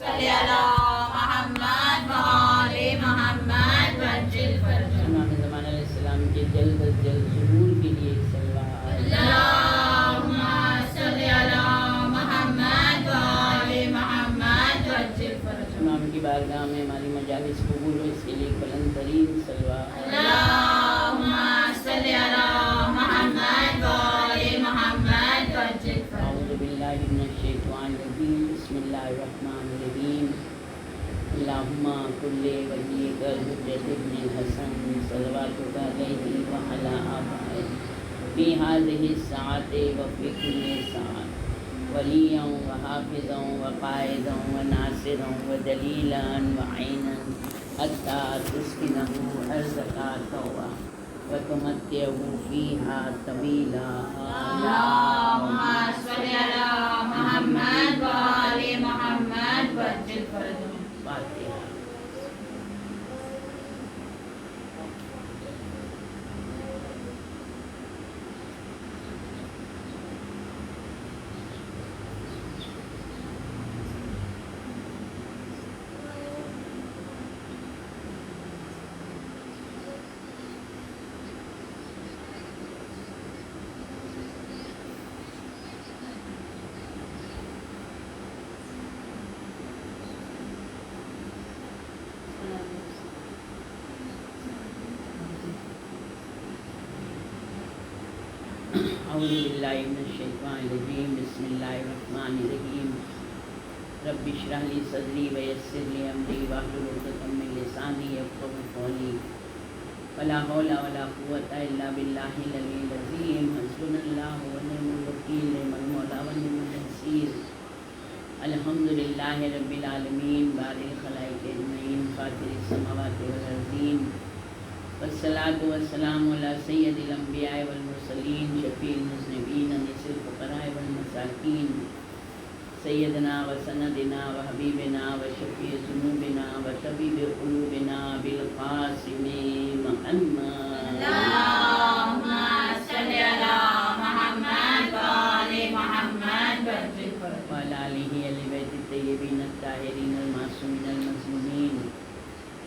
صلی علی محمد و آل محمد وجل فرجہ. امام زمان علیہ السلام کے جلد از جلد ظہور کے لیے صلوات. اللہم صلی علی محمد و آل محمد وجل فرجہ. امام کی بارگاہ میں ہماری مجالس قبول ہو، اس کے لیے بلند ترین صلوات. اللہم صلی علی محمد و آل محمد وجل فرجہ. اعوذ باللہ من الشیطان الرجیم. بسم اللہ الرحمن الرحیم. اللہم کل ولیک الحجۃ ابن الحسن صلواتک علیہ وعلی آبائہ فی ہذہ الساعۃ وفی کل ساعۃ ولیاً وحافظاً وقائداً وناصراً ودلیلاً وعینا حتی تسکنہ ارضک طوعا وتمتعہ فیہا طویلا. اللہم صلی علی محمد و آل محمد وجل فرجہ. فاتحہ. اعوذ باللہ من الشیطان الرجیم. بسم اللہ الرحمن الرحیم. رب اشرح لی صدری ویسر لی امری واحلل عقدۃ من لسانی یفقہوا قولی. ولا حول ولا قوۃ الا باللہ العلی العظیم. حسبنا اللہ ونعم الوکیل، نعم المولا ونعم النصیر. الحمد للہ رب العالمین بارئ الخلائق اجمعین فاطر السماوات والارضین والصلاة والسلام علی سید الانبیاء والمرسلین شفیع المذنبین انیس الفقراء والمساکین سیدنا و سندنا و حبیبنا و شفیع ذنوبنا و طبیب قلوبنا بالقاسم محمد. اللہم صلی علی محمد و آل محمد وجل فرجہ. وعلی آلہ اہل بیت الطیبین الطاہرین المعصومین المظلومین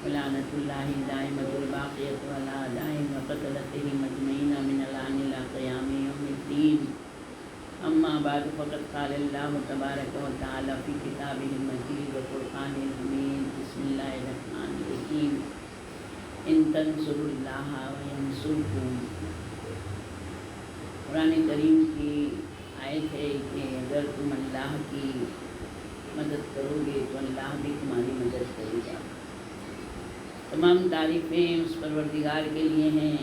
ولعنۃ اللہ دائمۃ الباقیۃ علی اعدائہم وقتلتہم اجمعین من الآن الی قیام یوم الدین. اما بعد فقد قال اللہ تبارک و تعالی فی کتابہ المجید وفرقانہ الحمید. بسم اللہ الرحمن الرحیم. ان تنصروا اللہ وینصرکم. قرآن کریم کی آیت ہے کہ اگر تم اللہ کی مدد کرو گے تو اللہ بھی تمہاری مدد کرے گا. تمام تعریفیں اس پروردگار کے لیے ہیں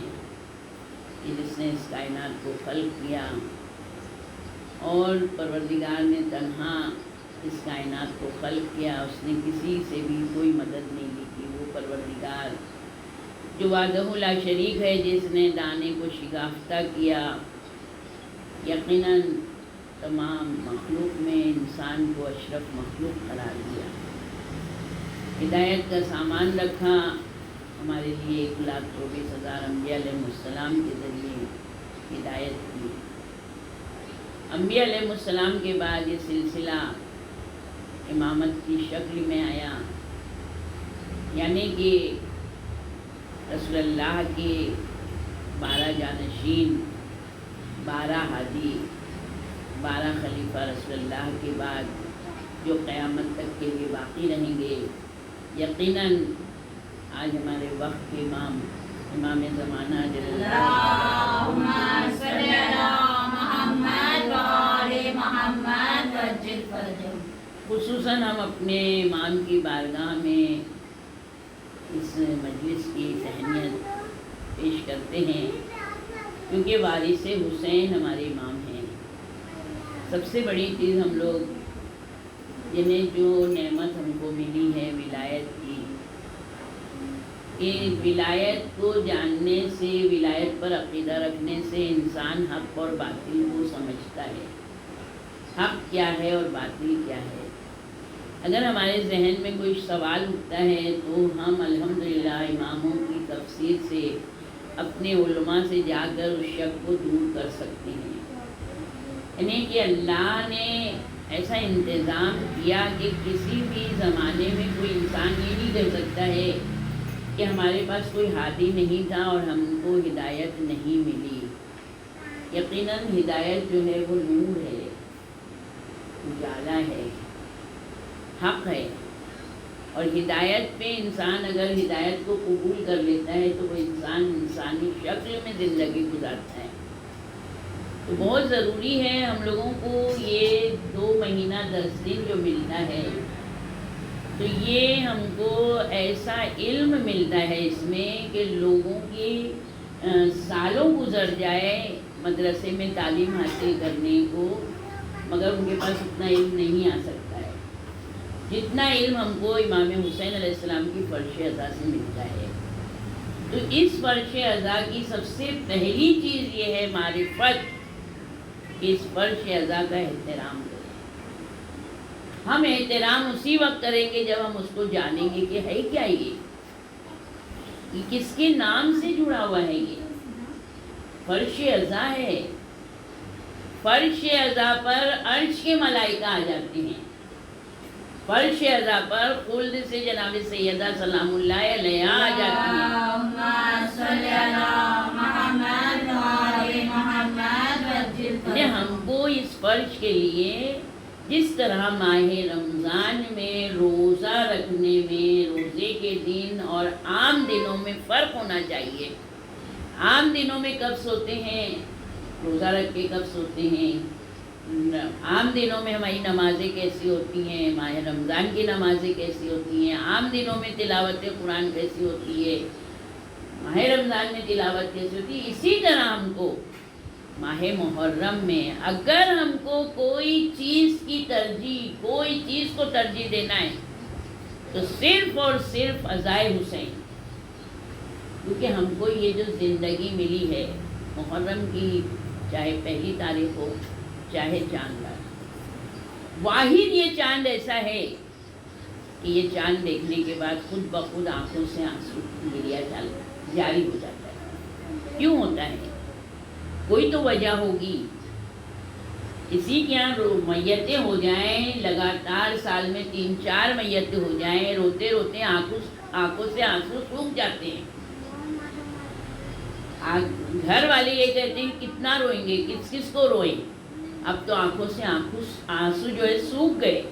کہ جس نے اس کائنات کو خلق کیا، اور پروردگار نے تنہا اس کائنات کو خلق کیا. اس نے کسی سے بھی کوئی مدد نہیں لی کی. وہ پروردگار جو وحدہ لا شریک ہے، جس نے دانے کو شکافتہ کیا، یقیناً تمام مخلوق میں انسان کو اشرف مخلوق قرار دیا، ہدایت کا سامان رکھا. ہمارے لیے 1,24,000 انبیاء علیہ السلام کے ذریعے ہدایت کی. انبیاء علیہ السلام کے بعد یہ سلسلہ امامت کی شکل میں آیا، یعنی کہ رسول اللہ کے 12 جانشین، 12 ہادی، 12 خلیفہ رسول اللہ کے بعد جو قیامت تک کے لیے باقی رہیں گے. یقیناً آج ہمارے وقت کے امام زمانہ اللہم صلی علی محمد و آل محمد وجل فرجہ. خصوصاً ہم اپنے امام کی بارگاہ میں اس مجلس کی تہنیت پیش کرتے ہیں، کیونکہ وارث حسین ہمارے امام ہیں. سب سے بڑی چیز ہم لوگ جنہیں جو نعمت ہم کو ملی ہے ولایت کی، کہ ولایت کو جاننے سے، ولایت پر عقیدہ رکھنے سے انسان حق اور باطل کو سمجھتا ہے. حق کیا ہے اور باطل کیا ہے. اگر ہمارے ذہن میں کوئی سوال اٹھتا ہے تو ہم الحمدللہ اماموں کی تفسیر سے، اپنے علماء سے جا کر اس شک کو دور کر سکتے ہیں. یعنی کہ اللہ نے ایسا انتظام کیا کہ کسی بھی زمانے میں کوئی انسان یہ نہیں کر سکتا ہے کہ ہمارے پاس کوئی ہادی نہیں تھا اور ہم کو ہدایت نہیں ملی۔ یقیناً ہدایت جو ہے وہ نور ہے، اجالا ہے، حق ہے، اور ہدایت پہ انسان اگر ہدایت کو قبول کر لیتا ہے تو وہ انسان انسانی شکل میں زندگی گزارتا ہے۔ تو بہت ضروری ہے ہم لوگوں کو یہ 2 مہینہ 10 دن جو ملتا ہے، تو یہ ہم کو ایسا علم ملتا ہے اس میں کہ لوگوں کی سالوں گزر جائے مدرسے میں تعلیم حاصل کرنے کو، مگر ان کے پاس اتنا علم نہیں آ سکتا ہے جتنا علم ہم کو امام حسین علیہ السلام کی فرش ازا سے ملتا ہے۔ تو اس فرش ازا کی سب سے پہلی چیز یہ ہے معرفت، کہ اس فرش ازا کا احترام کریں۔ ہم احترام اسی وقت کریں گے جب ہم اس کو جانیں گے کہ ہے کیا یہ کس کے نام سے جڑا ہوا ہے۔ یہ فرش ازا ہے، فرش ازا پر عرش کے ملائکہ آ جاتے ہیں، فرش ازا پر خلد سے جناب سیدہ سلام اللہ علیہ آ جاتی ہیں۔ اللہم صلی علی محمد وآل محمد وجل۔ ہم کو اس فرش کے لیے جس طرح ماہ رمضان میں روزہ رکھنے میں روزے کے دن اور عام دنوں میں فرق ہونا چاہیے۔ عام دنوں میں کب سوتے ہیں، روزہ رکھ کے کب سوتے ہیں، عام دنوں میں ہماری نمازیں کیسی ہوتی ہیں، ماہ رمضان کی نمازیں کیسی ہوتی ہیں، عام دنوں میں تلاوت قرآن کیسی ہوتی ہے، ماہ رمضان میں تلاوت کیسی ہوتی ہے۔ اسی طرح ہم کو ماہ محرم میں اگر ہم کو کوئی چیز کی ترجیح، کوئی چیز کو ترجیح دینا ہے تو صرف اور صرف ازائے حسین، کیونکہ ہم کو یہ جو زندگی ملی ہے محرم کی، چاہے پہلی تاریخ ہو چاہے چاند رات، واحد یہ چاند ایسا ہے کہ یہ چاند دیکھنے کے بعد خود بخود آنکھوں سے آنسو گریا جاری ہو جاتا ہے۔ کیوں ہوتا ہے؟ کوئی تو وجہ ہوگی۔ کسی کے یہاں میتیں ہو جائیں، لگاتار سال میں 3-4 میتیں ہو جائیں، روتے روتے آنکھوں سے آنسو سوکھ جاتے ہیں۔ گھر والے یہ کہتے ہیں کتنا روئیں گے، کس کس کو روئیں، اب تو آنکھوں سے آنسو جو ہے سوکھ گئے۔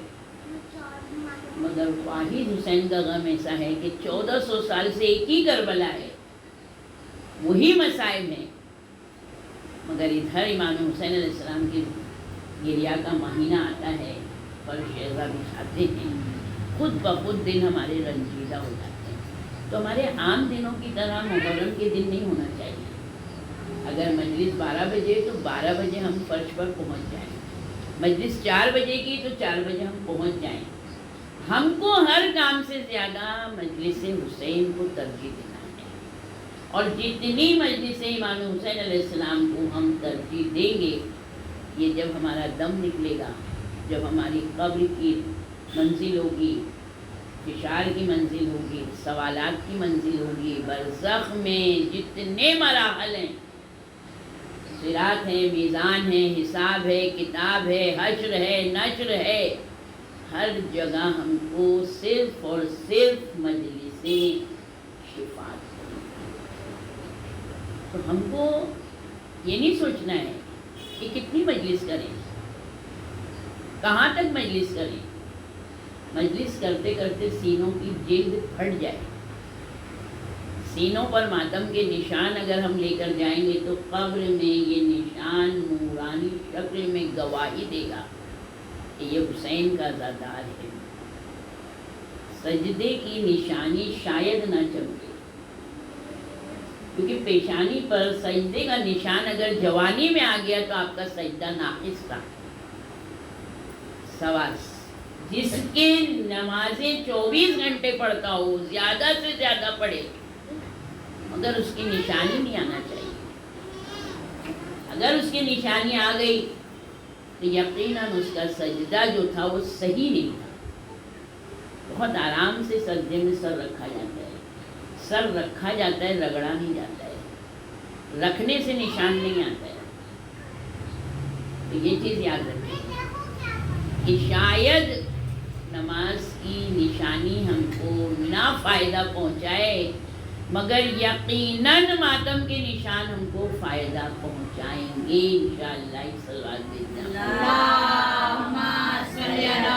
مگر واحد حسین کا غم ایسا ہے کہ 1400 سال سے ایک ہی کربلا ہے، وہی مصائب ہیں، مگر ادھر امام حسین علیہ السلام کی گریا کا مہینہ آتا ہے، فرش ازا بچھاتے ہیں، خود بخود دن ہمارے رنجیدہ ہو جاتے ہیں۔ تو ہمارے عام دنوں کی طرح محرم کے دن نہیں ہونا چاہیے۔ اگر مجلس 12 بجے تو 12 بجے ہم فرش پر پہنچ جائیں، مجلس 4 بجے کی تو 4 بجے ہم پہنچ جائیں۔ ہم کو ہر کام سے زیادہ مجلس حسین کو ترجیح دینا ہے، اور جتنی مجلس امام حسین علیہ السلام کو ہم ترجیح دیں گے، یہ جب ہمارا دم نکلے گا، جب ہماری قبر کی منزل ہوگی، فشار کی منزل ہوگی، سوالات کی منزل ہوگی، برزخ میں جتنے مراحل ہیں، صراط ہے، میزان ہے، حساب ہے، کتاب ہے، حشر ہے، نشر ہے، ہر جگہ ہم کو صرف اور صرف مجلس شفاعت کریں۔ تو ہم کو یہ نہیں سوچنا ہے کہ کتنی مجلس کریں، کہاں تک مجلس کریں۔ مجلس کرتے کرتے سینوں کی جلد پھٹ جائے، سینوں پر ماتم کے نشان اگر ہم لے کر جائیں گے تو قبر میں یہ نشان نورانی شکل میں گواہی دے گا کہ یہ حسین کا عزادار ہے۔ سجدے کی نشانی شاید نہ چمکے، کیونکہ پیشانی پر سجدے کا نشان اگر جوانی میں آ گیا تو آپ کا سجدہ ناقص تھا۔ سوال، جس کے نمازیں 24 گھنٹے پڑھتا ہو، زیادہ سے زیادہ پڑھے، مگر اس کی نشانی نہیں آنا چاہیے۔ اگر اس کی نشانی آ گئی تو یقیناً اس کا سجدہ جو تھا وہ صحیح نہیں تھا۔ بہت آرام سے سجدے میں سر رکھا جاتا ہے، سر رکھا جاتا ہے، رگڑا نہیں جاتا ہے، رکھنے سے نشان نہیں آتا ہے۔ تو یہ چیز یاد رکھیں۔ کہ شاید نماز کی نشانی ہم کو نہ فائدہ پہنچائے مگر یقیناً ماتم کے نشان ہم کو فائدہ پہنچائیں گے انشاءاللہ. صلوات بھیجنا. اللہم صلی علی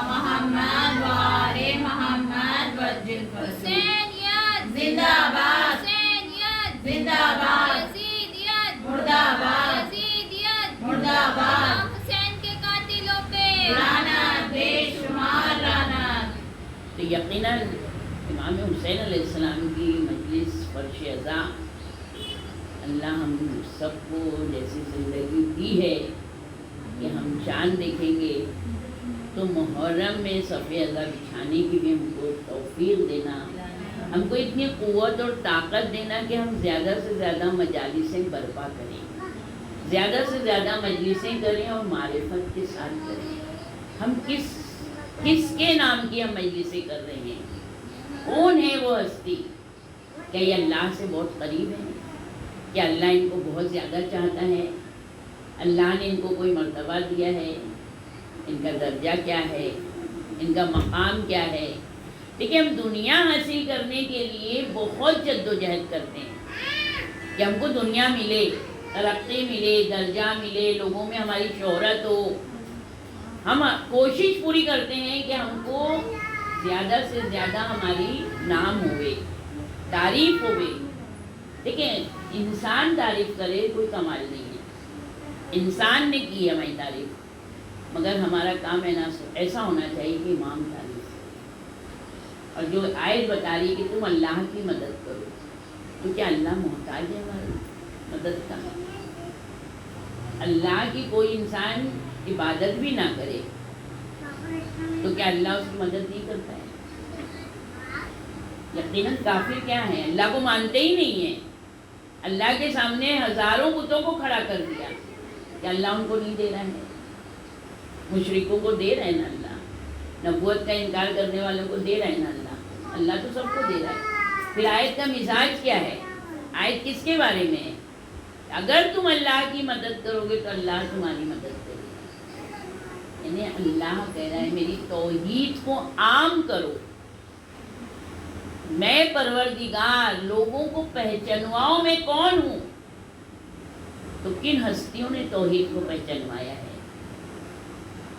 محمد و آل محمد وعجل فرجہ. حسینیت زندہ باد. حسینیت زندہ باد. یزیدیت مردہ باد. یزیدیت مردہ باد. حسین کے قاتلوں پہ لعنت بے شمار لعنت. تو یقیناً امام حسین علیہ السلام کی مجلس فرش ازاں اللہ ہم سب کو جیسی زندگی دی ہے کہ ہم چاند دیکھیں گے تو محرم میں صف ازاں بچھانے کی بھی ہم کو توفیق دینا، ہم کو اتنی قوت اور طاقت دینا کہ ہم زیادہ سے زیادہ مجالسیں برپا کریں، زیادہ سے زیادہ مجلسیں کریں اور معرفت کے ساتھ کریں. ہم کس کے نام کی ہم مجلسیں کر رہے ہیں؟ کون ہے وہ ہستی؟ کیا یہ اللہ سے بہت قریب ہے؟ کیا اللہ ان کو بہت زیادہ چاہتا ہے؟ اللہ نے ان کو کوئی مرتبہ دیا ہے؟ ان کا درجہ کیا ہے؟ ان کا مقام کیا ہے؟ دیکھیں ہم دنیا حاصل کرنے کے لیے بہت جد و جہد کرتے ہیں کہ ہم کو دنیا ملے، ترقی ملے، درجہ ملے، لوگوں میں ہماری شہرت ہو. ہم کوشش پوری کرتے ہیں کہ ہم کو زیادہ سے زیادہ ہماری نام ہوئے، تعریف ہوئے. دیکھیں انسان تعریف کرے کوئی کمال نہیں ہے، انسان نے کی ہماری تعریف، مگر ہمارا کام ہے نا ایسا ہونا چاہیے کہ امام تعریف کرے. اور جو آیت بتا رہی کہ تم اللہ کی مدد کرو، تو کیا اللہ محتاج ہے ہماری مدد کا؟ اللہ کی کوئی انسان عبادت بھی نہ کرے تو کیا اللہ اس کی مدد نہیں کرتا ہے؟ یقیناً کافر کیا ہے؟ اللہ کو مانتے ہی نہیں ہیں. اللہ کے سامنے ہزاروں بتوں کو کھڑا کر دیا کہ اللہ ان کو نہیں دے رہا ہے. مشرکوں کو دے رہے ہیں نا اللہ، نبوت کا انکار کرنے والوں کو دے رہے ہیں نا اللہ. اللہ تو سب کو دے رہا ہے. پھر آیت کا مزاج کیا ہے؟ آیت کس کے بارے میں ہے؟ اگر تم اللہ کی مدد کرو گے تو اللہ تمہاری مدد کرے گا. یعنی اللہ کہہ رہا ہے میری توحید کو عام کرو، میں پروردگار لوگوں کو پہچانواؤں میں کون ہوں. تو کن ہستیوں نے توحید کو پہچانوایا ہے؟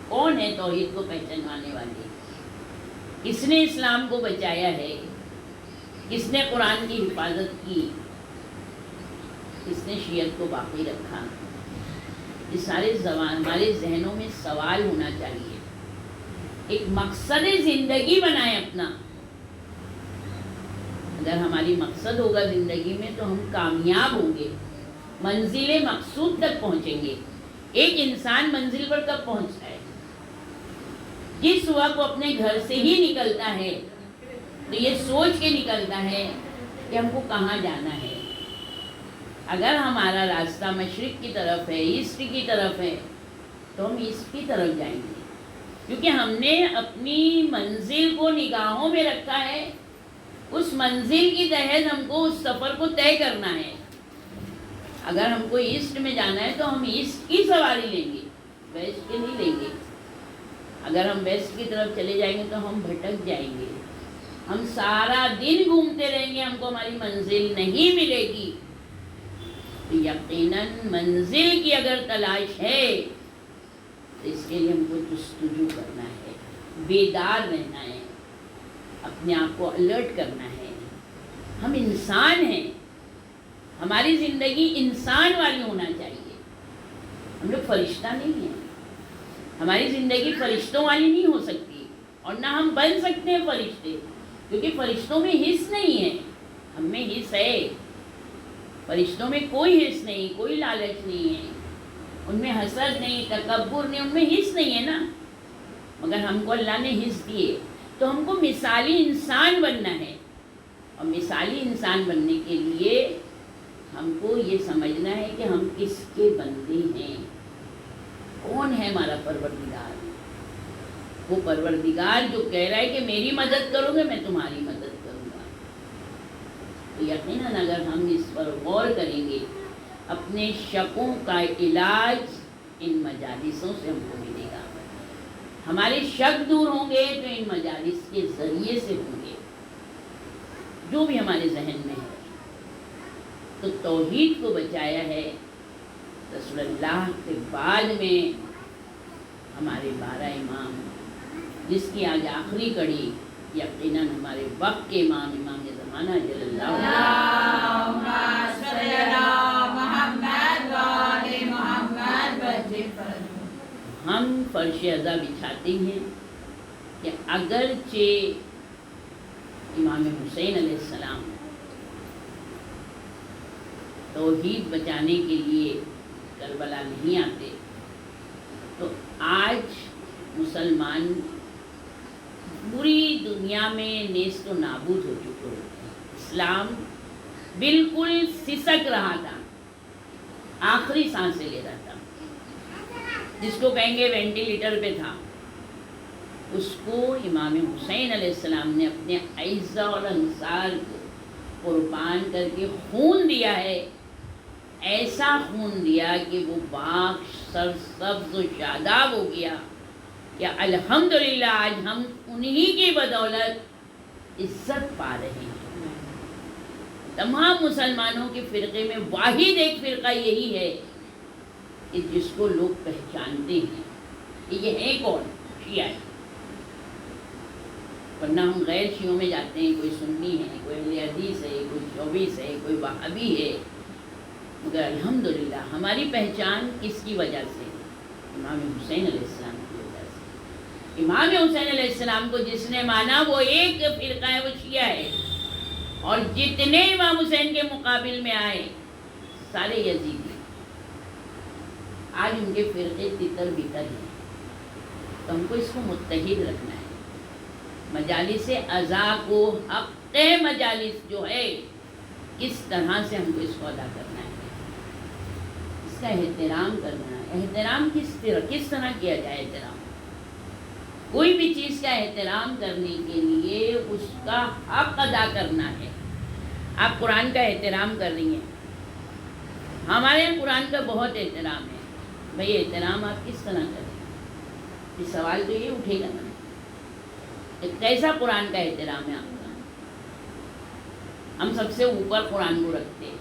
کون ہے توحید کو پہچانوانے والے؟ کس نے اسلام کو بچایا ہے؟ کس نے قرآن کی حفاظت کی؟ کس نے شریعت کو باقی رکھا؟ یہ سارے ہمارے ذہنوں میں سوال ہونا چاہیے. ایک مقصد زندگی بنائیں اپنا. اگر ہماری مقصد ہوگا زندگی میں تو ہم کامیاب ہوں گے، منزل مقصود تک پہنچیں گے. ایک انسان منزل پر کب پہنچتا ہے؟ جس وقت وہ اپنے گھر سے ہی نکلتا ہے تو یہ سوچ کے نکلتا ہے کہ ہم کو کہاں جانا ہے. اگر ہمارا راستہ مشرق کی طرف ہے، ایسٹ کی طرف ہے، تو ہم ایسٹ کی طرف جائیں گے، کیونکہ ہم نے اپنی منزل کو نگاہوں میں رکھا ہے. اس منزل کی تحت ہم کو اس سفر کو طے کرنا ہے. اگر ہم کو ایسٹ میں جانا ہے تو ہم ایسٹ کی سواری لیں گے، ویسٹ کی نہیں لیں گے. اگر ہم ویسٹ کی طرف چلے جائیں گے تو ہم بھٹک جائیں گے، ہم سارا دن گھومتے رہیں گے، ہم کو ہماری منزل نہیں ملے گی. یقیناً منزل کی اگر تلاش ہے تو اس کے لیے ہم کو جستجو کرنا ہے، بیدار رہنا ہے، اپنے آپ کو الرٹ کرنا ہے. ہم انسان ہیں، ہماری زندگی انسان والی ہونا چاہیے. ہم لوگ فرشتہ نہیں ہیں، ہماری زندگی فرشتوں والی نہیں ہو سکتی، اور نہ ہم بن سکتے ہیں فرشتے، کیونکہ فرشتوں میں حص نہیں ہے. ہم میں حص ہے، فرشتوں میں کوئی حص نہیں، کوئی لالچ نہیں ہے، ان میں حسد نہیں، تکبر نہیں، ان میں حص نہیں ہے نا. مگر ہم کو اللہ نے حص دیے، تو ہم کو مثالی انسان بننا ہے. اور مثالی انسان بننے کے لیے ہم کو یہ سمجھنا ہے کہ ہم کس کے بندے ہیں. کون ہے ہمارا پروردگار؟ وہ پروردگار جو کہہ رہا ہے کہ میری مدد کرو گے میں تمہاری مدد کروں گا. تو یقیناً اگر ہم اس پر غور کریں گے، اپنے شکوں کا علاج ان مجالسوں سے ہم کو ملے گا. ہمارے شک دور ہوں گے تو ان مجالس کے ذریعے سے ہوں گے، جو بھی ہمارے ذہن میں ہے۔ تو توحید کو بچایا ہے رسول اللہ کے بعد میں ہمارے 12 امام، جس کی آج آخری کڑی یقیناً ہمارے وقت کے امام زمانہ جل اللہ اللہم صلی علی محمد وآل محمد وجل فرمائے۔ ہم فرش ازا بچھاتے ہیں کہ اگرچہ امام حسین علیہ السلام توحید بچانے کے لیے کربلا نہیں آتے تو آج مسلمان پوری دنیا میں نیست و نابود ہو چکے ہوتے ہیں۔ اسلام بالکل سسک رہا تھا، آخری سانسیں لے رہا تھا، جس کو کہیں گے وینٹیلیٹر پہ تھا، اس کو امام حسین علیہ السلام نے اپنے اعزہ اور انصار کو قربان کر کے خون دیا ہے، ایسا خون دیا کہ وہ باغ سرسبز و شاداب ہو گیا کہ الحمدللہ آج ہم انہی کی بدولت عزت پا رہے ہیں۔ تمام مسلمانوں کے فرقے میں واحد ایک فرقہ یہی ہے کہ جس کو لوگ پہچانتے ہیں کہ یہ ہے کون؟ شیعہ ہے۔ ورنہ ہم غیر شیعوں میں جاتے ہیں، کوئی سنی ہے، کوئی اہل حدیث ہے، کوئی چوبیس ہے، کوئی وہابی ہے، مگر الحمدللہ ہماری پہچان کس کی وجہ سے؟ امام حسین علیہ السلام کی وجہ سے۔ امام حسین علیہ السلام کو جس نے مانا وہ ایک فرقہ ہے، وہ شیعہ ہے، اور جتنے امام حسین کے مقابل میں آئے سارے یزیدی۔ آج ان کے فرقے تتر بتر ہیں، تو ہم کو اس کو متحد رکھنا ہے۔ مجالس ازا کو حق مجالس جو ہے کس طرح سے ہم کو اس کو ادا کرنا ہے، اس کا احترام کرنا ہے۔ احترام کس طرح کیا جائے؟ احترام کوئی بھی چیز کا احترام کرنے کے لیے اس کا حق ادا کرنا ہے۔ آپ قرآن کا احترام کر رہی ہیں، ہمارے یہاں قرآن کا بہت احترام ہے، بھئی احترام آپ کس طرح کریں؟ یہ سوال تو یہ اٹھے گا نا، کیسا قرآن کا احترام ہے آپ کا؟ ہم سب سے اوپر قرآن کو رکھتے ہیں،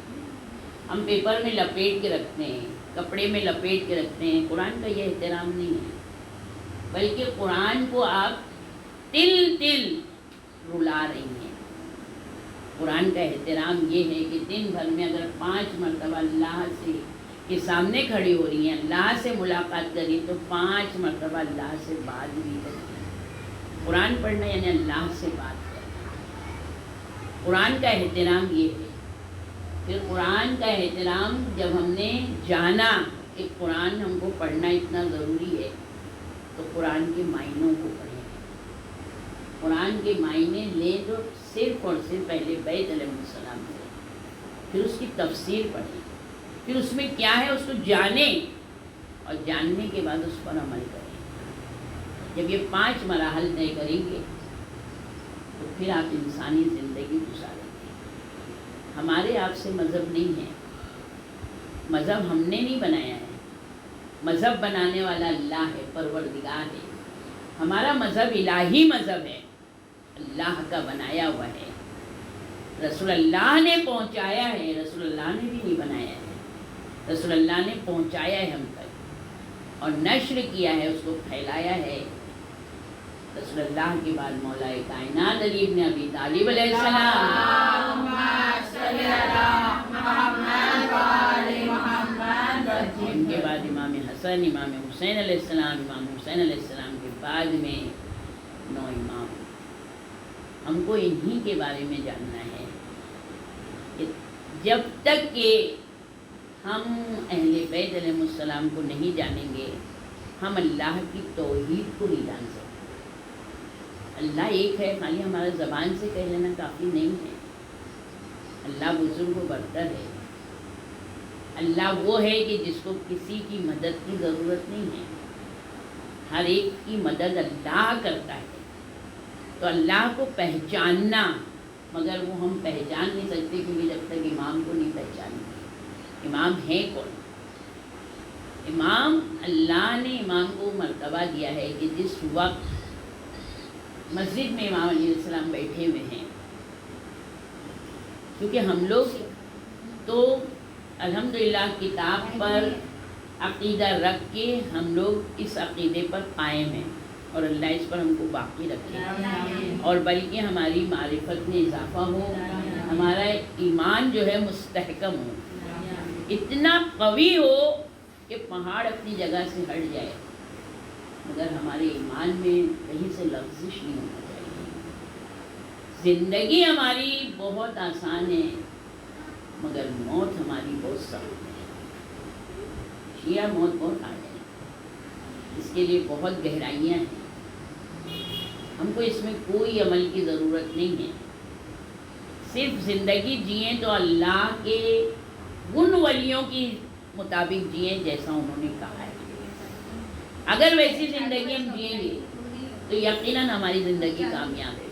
ہم پیپر میں لپیٹ کے رکھتے ہیں، کپڑے میں لپیٹ کے رکھتے ہیں۔ قرآن کا یہ احترام نہیں ہے، بلکہ قرآن کو آپ تل تل رلا رہی ہیں۔ قرآن کا احترام یہ ہے کہ دن بھر میں اگر 5 مرتبہ اللہ سے کے سامنے کھڑی ہو رہی ہیں، اللہ سے ملاقات کری تو 5 مرتبہ اللہ سے بات بھی کریں۔ قرآن پڑھنا یعنی اللہ سے بات کرنا، قرآن کا احترام یہ ہے۔ پھر قرآن کا احترام جب ہم نے جانا کہ قرآن ہم کو پڑھنا اتنا ضروری ہے تو قرآن کے معنوں کو پڑھیں۔ قرآن کے معنی لیں تو صرف اور صرف پہلے بیت علیہ السلام سے، پھر اس کی تفسیر پڑھیں، پھر اس میں کیا ہے اس کو جانیں، اور جاننے کے بعد اس پر عمل کریں۔ جب یہ 5 مراحل طے کریں گے تو پھر آپ انسانی زندگی گزاریں گے۔ ہمارے آپ سے مذہب نہیں ہے، مذہب ہم نے نہیں بنایا ہے، مذہب بنانے والا اللہ ہے، پروردگار ہے۔ ہمارا مذہب الہی مذہب ہے، اللہ کا بنایا ہوا ہے، رسول اللہ نے پہنچایا ہے، رسول اللہ نے بھی نہیں بنایا ہے، رسول اللہ نے پہنچایا ہے ہم تک اور نشر کیا ہے، اس کو پھیلایا ہے۔ رسول اللہ کے بعد مولا کائنات علی ابن ابی طالب علیہ السلام، ان کے بعد امام حسن، امام حسین علیہ السلام، امام حسین علیہ السلام کے بعد میں 9 امام۔ ہم کو انہی کے بارے میں جاننا ہے کہ جب تک کہ ہم اہل بیت علیہ السلام کو نہیں جانیں گے ہم اللہ کی توحید کو نہیں جان سکتے۔ اللہ ایک ہے، خالی ہمارا زبان سے کہہ لینا کافی نہیں ہے۔ اللہ بزرگ و برتر ہے، اللہ وہ ہے کہ جس کو کسی کی مدد کی ضرورت نہیں ہے، ہر ایک کی مدد اللہ کرتا ہے۔ تو اللہ کو پہچاننا، مگر وہ ہم پہچان نہیں سکتے کیونکہ جب تک امام کو نہیں پہچانیں گے۔ امام ہے کون؟ امام اللہ نے امام کو مرتبہ دیا ہے کہ جس وقت مسجد میں امام علیہ السلام بیٹھے ہوئے ہیں، کیونکہ ہم لوگ تو الحمدللہ کتاب پر عقیدہ رکھ کے ہم لوگ اس عقیدے پر قائم ہیں، اور اللہ اس پر ہم کو باقی رکھے، اور بلکہ ہماری معرفت میں اضافہ ہو، ہمارا ایمان جو ہے مستحکم ہو، اتنا قوی ہو کہ پہاڑ اپنی جگہ سے ہٹ جائے مگر ہمارے ایمان میں کہیں سے لغزش نہیں ہونا چاہیے۔ زندگی ہماری بہت آسان ہے مگر موت ہماری بہت سخت ہے، شیعہ موت بہت ہارڈ ہے، اس کے لیے بہت گہرائیاں ہیں، ہم کو اس میں کوئی عمل کی ضرورت نہیں ہے، صرف زندگی جئیں تو اللہ کے ان ولیوں کی مطابق جئیں جیسا انہوں نے کہا ہے۔ اگر ویسی زندگی ہم جئیں گے تو یقیناً ہماری زندگی کامیاب ہے۔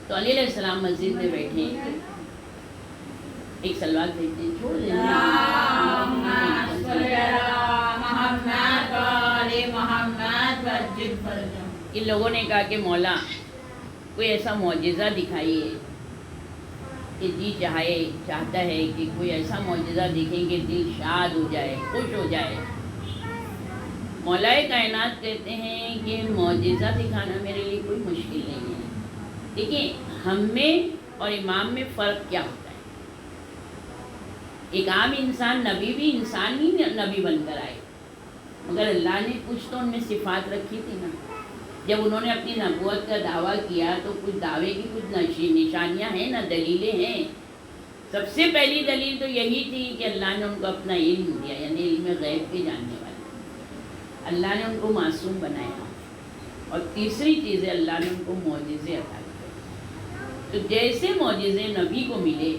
تو علیہ علیہ السلام مسجد میں بیٹھے، ایک سلوات کہتے ہیں، چھوڑ دیں ان لوگوں نے کہا کہ مولا کوئی ایسا معجزہ دکھائیے کہ جی چاہتا ہے کہ کوئی ایسا معجزہ دیکھیں کہ دل شاد ہو جائے، خوش ہو جائے۔ مولا کائنات کہتے ہیں کہ معجزہ دکھانا میرے لیے کوئی مشکل نہیں ہے، دیکھیں ہم میں اور امام میں فرق کیا ہوتا ہے۔ ایک عام انسان، نبی بھی انسان ہی نبی بن کر آئے، مگر اللہ نے کچھ تو ان میں صفات رکھی تھی نا۔ جب انہوں نے اپنی نبوت کا دعویٰ کیا تو کچھ دعوے کی کچھ نشانیاں ہیں نا، دلیلیں ہیں۔ سب سے پہلی دلیل تو یہی تھی کہ اللہ نے ان کو اپنا علم دیا، یعنی علم غیب کے جاننے والے، اللہ نے ان کو معصوم بنایا، اور تیسری چیز ہے اللہ نے ان کو معجزے عطا کیے۔ تو جیسے معجزے نبی کو ملے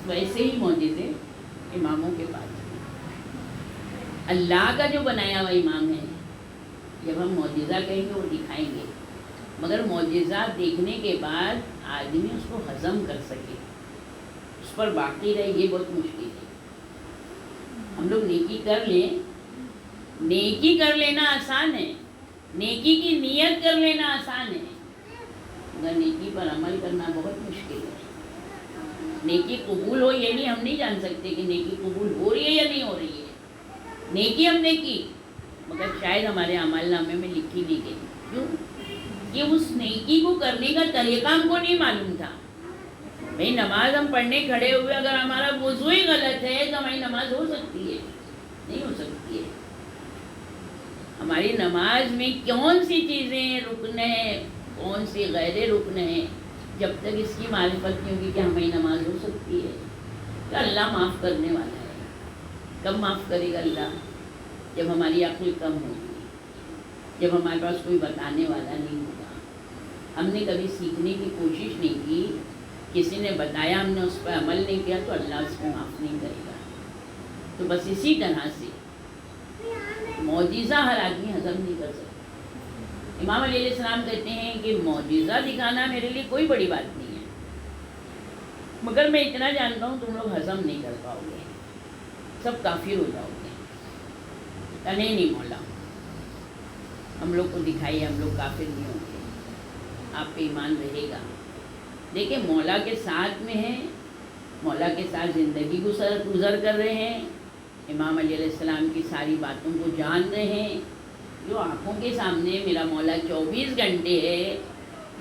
ویسے ہی معجزے اماموں کے پاس ہیں۔ اللہ کا جو بنایا ہوا امام ہے، جب ہم معجزہ کہیں گے وہ دکھائیں گے، مگر معجزہ دیکھنے کے بعد آدمی اس کو ہضم کر سکے، اس پر باقی رہے، یہ بہت مشکل ہے۔ ہم لوگ نیکی کر لیں، نیکی کر لینا آسان ہے، نیکی کی نیت کر لینا آسان ہے، مگر نیکی پر عمل کرنا بہت مشکل ہے۔ نیکی قبول ہو یہ نہیں ہم نہیں جان سکتے کہ نیکی قبول ہو رہی ہے یا نہیں ہو رہی ہے۔ نیکی ہم نے کی مگر شاید ہمارے اعمال نامے میں لکھی نہیں گئی، کیوں کہ اس نیکی کو کرنے کا طریقہ ہم کو نہیں معلوم تھا۔ بھائی نماز ہم پڑھنے کھڑے ہوئے اگر ہمارا وضو ہی غلط ہے تو ہماری نماز ہو سکتی ہے؟ نہیں ہو سکتی ہے۔ ہماری نماز میں کون سی چیزیں رکن ہیں، کون سی غیر رکن ہیں، جب تک اس کی معرفت نہیں ہوگی کہ ہماری نماز ہو سکتی ہے۔ تو اللہ معاف کرنے والا ہے، کب معاف کرے گا اللہ؟ جب ہماری عقل کم ہوگی، جب ہمارے پاس کوئی بتانے والا نہیں ہوگا، ہم نے کبھی سیکھنے کی کوشش نہیں کی، کسی نے بتایا ہم نے اس پر عمل نہیں کیا، تو اللہ اس کو معاف نہیں کرے گا۔ تو بس اسی طرح سے معجزہ ہر آدمی ہضم نہیں کر سکتا۔ امام علیہ السلام کہتے ہیں کہ معجزہ دکھانا میرے لیے کوئی بڑی بات نہیں ہے، مگر میں اتنا جانتا ہوں تم لوگ ہضم نہیں کر پاؤ گے، سب کافر ہو جاؤ گے۔ نہیں مولا ہم لوگ کو دکھائیے، ہم لوگ کافر نہیں ہوں گے، آپ پہ ایمان رہے گا۔ دیکھیں مولا کے ساتھ میں ہیں، مولا کے ساتھ زندگی گزر کر رہے ہیں، امام علیہ السلام کی ساری باتوں کو جان رہے ہیں، جو آنکھوں کے سامنے میرا مولا 24 گھنٹے ہے،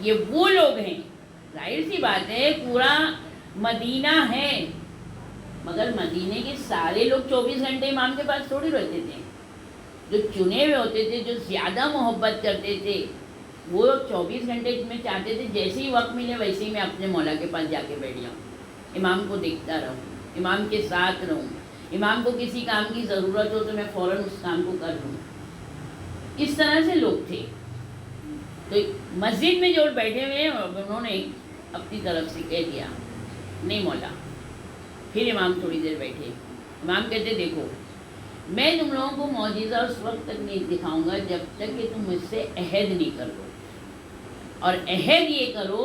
یہ وہ لوگ ہیں۔ ظاہر سی بات ہے پورا مدینہ ہے، مگر مدینے کے سارے لوگ 24 گھنٹے امام کے پاس تھوڑی رہتے تھے۔ جو چنے ہوئے ہوتے تھے، جو زیادہ محبت کرتے تھے، وہ 24 گھنٹے میں چاہتے تھے جیسے ہی وقت ملے ویسے ہی میں اپنے مولا کے پاس جا کے بیٹھ جاؤں، امام کو دیکھتا رہوں، امام کے ساتھ رہوں، امام کو کسی کام کی ضرورت ہو تو میں فوراً اس کام کو کر لوں۔ اس طرح سے لوگ تھے۔ تو مسجد میں جو بیٹھے ہوئے ہیں انہوں نے اپنی طرف سے کہہ دیا نہیں مولا۔ پھر امام تھوڑی دیر بیٹھے، امام کہتے دیکھو میں تم لوگوں کو معجزہ اس وقت تک نہیں دکھاؤں گا جب تک کہ تم مجھ سے عہد نہیں کر لو، اور عہد یہ کرو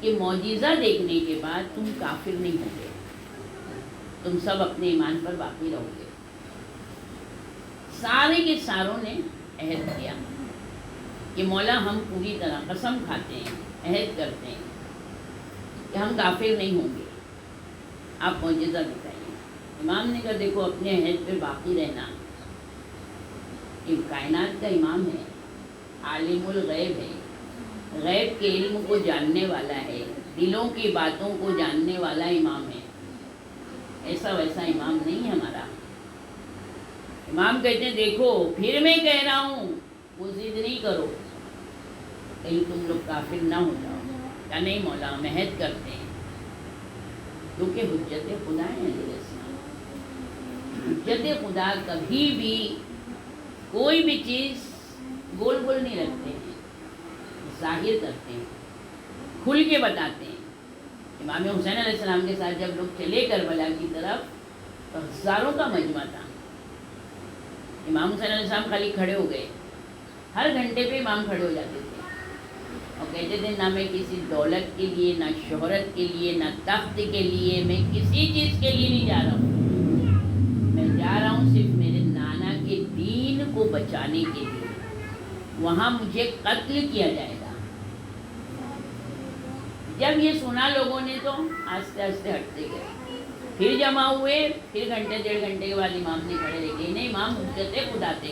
کہ معجزہ دیکھنے کے بعد تم کافر نہیں ہوں گے، تم سب اپنے ایمان پر باقی رہو گے۔ سارے کے ساروں نے عہد کیا کہ مولا ہم پوری طرح قسم کھاتے ہیں، عہد کرتے ہیں کہ ہم کافر نہیں ہوں گے، آپ معجزہ دکھائیے۔ امام نے کہا دیکھو اپنے عہد پہ باقی رہنا، یہ کائنات کا امام ہے، عالم الغیب ہے، غیب کے علم کو جاننے والا ہے، دلوں کی باتوں کو جاننے والا امام ہے، ایسا ویسا امام نہیں ہے ہمارا۔ امام کہتے ہیں دیکھو پھر میں کہہ رہا ہوں وہ ضد نہیں کرو، کہیں تم لوگ کافر نہ ہو جاؤ۔ یا نہیں مولا ہم عہد کرتے ہیں، کیونکہ حجت خدا ہے علیہ السلام۔ حجت خدا کبھی بھی کوئی بھی چیز گول گول نہیں رکھتے ہیں، ظاہر کرتے ہیں، کھل کے بتاتے ہیں۔ امام حسین علیہ السلام کے ساتھ جب لوگ چلے کربلا کی طرف تو ہزاروں کا مجمع تھا، امام حسین علیہ السلام خالی کھڑے ہو گئے، ہر گھنٹے پہ امام کھڑے ہو جاتے تھے اور کہتے تھے نہ میں کسی دولت کے لیے، نہ شہرت کے لیے، نہ تخت کے لیے، میں کسی چیز کے لیے نہیں جا رہا ہوں، میں جا رہا ہوں صرف میرے نانا کے دین کو بچانے کے لیے، وہاں مجھے قتل کیا جائے گا۔ جب یہ سنا لوگوں نے تو آہستہ آہستہ ہٹتے گئے، پھر جمع ہوئے، پھر گھنٹے ڈیڑھ گھنٹے کے بعد امام نے کھڑے رہ گئے، نہیں امام حجت خدا تھے۔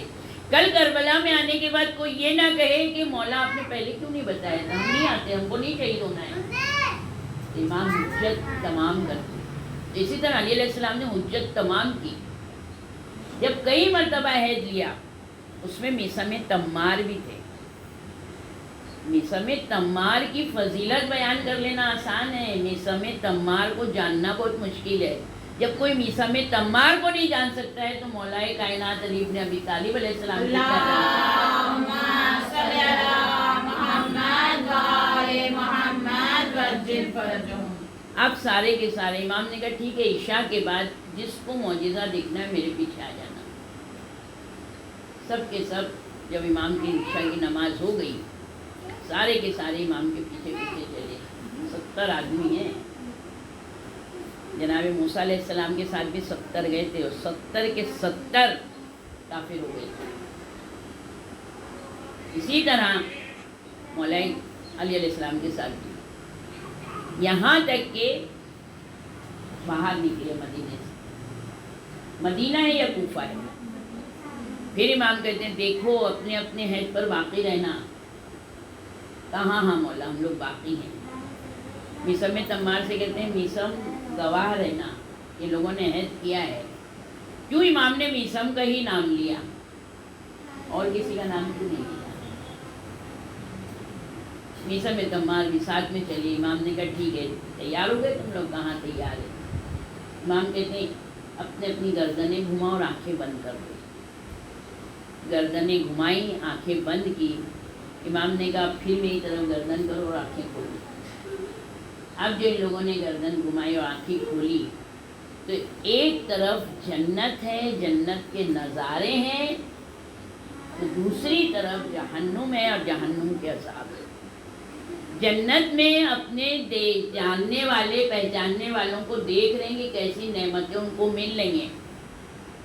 کل کربلا میں آنے کے بعد کوئی یہ نہ کہے کہ مولا آپ نے پہلے کیوں نہیں بتایا تھا، ہم نہیں آتے، ہم کو نہیں شہید ہونا ہے۔ امام حجت تمام کرتے، اسی طرح علی علیہ السلام نے حجت تمام کی۔ جب کئی مرتبہ عہد لیا، اس میں میثم تمار بھی تھے۔ میثم تمار کی فضیلت بیان کر لینا آسان ہے، میثم تمار کو جاننا بہت مشکل ہے۔ جب کوئی میثم تمار کو نہیں جان سکتا ہے تو مولا کائنات علی ابن ابی طالب علیہ السلام کی اللہم صلی علی محمد و آل محمد وعجل فرجہم۔ اب سارے کے سارے امام نے کہا ٹھیک ہے، عشاء کے بعد جس کو معجزہ دیکھنا ہے میرے پیچھے آ جانا۔ سب کے سب جب امام کی عشاء کی نماز ہو گئی، سارے کے سارے امام کے پیچھے پیچھے چلے، 70 آدمی ہیں۔ جناب موسیٰ علیہ السلام کے ساتھ بھی 70 گئے تھے، اور 70 کے 70 کافر ہو گئے تھے۔ اسی طرح مولا علی علیہ السلام کے ساتھ بھی، یہاں تک کہ باہر نکلے مدینے سے، مدینہ ہے یا کوفہ ہے۔ پھر امام کہتے ہیں دیکھو اپنے اپنے عہد پر باقی رہنا۔ کہاں ہاں مولا ہم لوگ باقی ہیں۔ میثم تمار سے کہتے ہیں میثم گواہ رہنا، یہ لوگوں نے عہد کیا ہے۔ کیوں امام نے میثم کا ہی نام لیا اور کسی کا نام کیوں نہیں لیا؟ میثم تمار بھی ساتھ میں چلی، امام نے کہا ٹھیک ہے تیار ہو گئے تم لوگ؟ کہاں تیار ہے۔ امام کہتے ہیں اپنے اپنی گردنیں گھماؤ اور آنکھیں بند کر دو۔ گردنیں گھمائیں، آنکھیں بند کی۔ امام نے کہا پھر میری طرف گردن کرو اور آنکھیں کھولو۔ اب جو ان لوگوں نے گردن گھمائی اور آنکھیں کھولی تو ایک طرف جنت ہے، جنت کے نظارے ہیں، تو دوسری طرف جہنم ہے اور جہنم کے عذاب ہے۔ جنت میں اپنے جاننے والے پہچاننے والوں کو دیکھ رہے ہیں کہ کیسی نعمتیں ان کو مل رہی ہیں،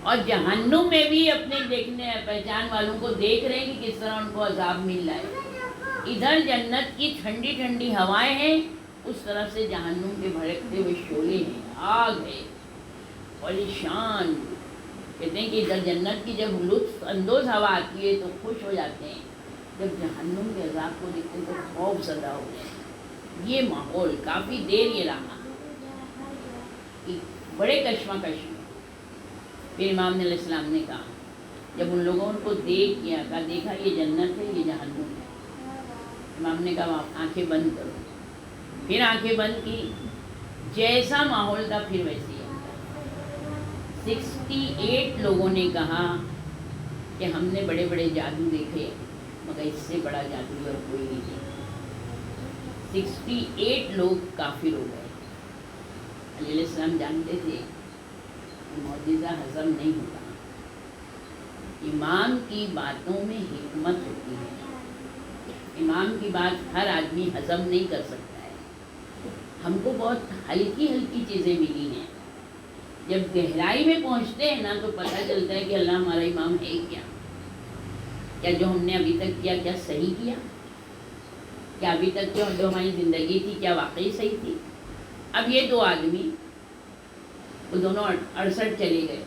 اور جہنم میں بھی اپنے دیکھنے پہچان والوں کو دیکھ رہے ہیں کہ کس طرح ان کو عذاب مل رہا ہے۔ ادھر جنت کی ٹھنڈی ٹھنڈی ہوائیں ہیں، اس طرف سے جہنم کے بھڑکتے ہوئے شعلے ہیں، آگ ہے، پریشان۔ کہتے ہیں کہ ادھر جنت کی جب لطف اندوز ہوا آتی ہے تو خوش ہو جاتے ہیں، جب جہنم کے عذاب کو دیکھتے ہیں تو خوف زدہ ہو گئے۔ یہ ماحول کافی دیر یہ رہا، بڑے کشمکش میں۔ پھر امام علیہ السلام نے کہا جب ان لوگوں کو دیکھ کیا، کہا دیکھا یہ جنت ہے یہ جہنم ہے۔ امام نے کہا آنکھیں بند کرو۔ پھر آنکھیں بند کی، جیسا ماحول تھا پھر ویسے ہی ہوتا۔ 68 لوگوں نے کہا کہ ہم نے بڑے بڑے جادو دیکھے مگر اس سے بڑا جادو اور کوئی نہیں دیکھا۔ 68 لوگ کافر ہو گئے۔ علیہ السلام جانتے تھے کہ معجزہ ہضم نہیں ہوتا، امام کی باتوں میں حکمت ہوتی ہے، امام کی بات ہر آدمی ہضم نہیں کر سکتا ہے۔ ہم کو بہت ہلکی ہلکی چیزیں ملی ہیں، جب گہرائی میں پہنچتے ہیں نا تو پتہ چلتا ہے کہ اللہ ہمارا امام ہے کیا جو ہم نے ابھی تک کیا کیا صحیح کیا، کیا ابھی تک جو ہماری زندگی تھی کیا واقعی صحیح تھی۔ اب یہ دو آدمی وہ دونوں 68 چلے گئے،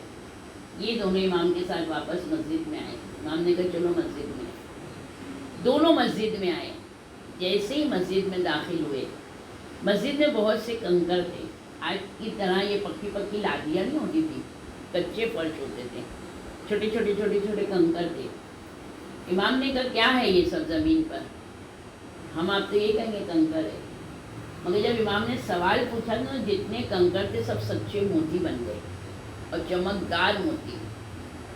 یہ دونوں امام کے ساتھ واپس مسجد میں آئے۔ امام نے کہا چلو مسجد میں، دونوں مسجد میں آئے۔ جیسے ہی مسجد میں داخل ہوئے، مسجد میں بہت سے کنکر تھے، آج کی طرح یہ پکی پکی لادیاں نہیں ہوتی تھی، کچے فرش ہوتے تھے، چھوٹے چھوٹے چھوٹے چھوٹے کنکر تھے۔ امام نے کہا کیا ہے یہ سب زمین پر؟ ہم آپ تو یہ کہیں گے کنکر ہے، مگر جب امام نے سوال پوچھا تو جتنے کنکر تھے سب سچے موتی بن گئے، اور چمکدار موتی،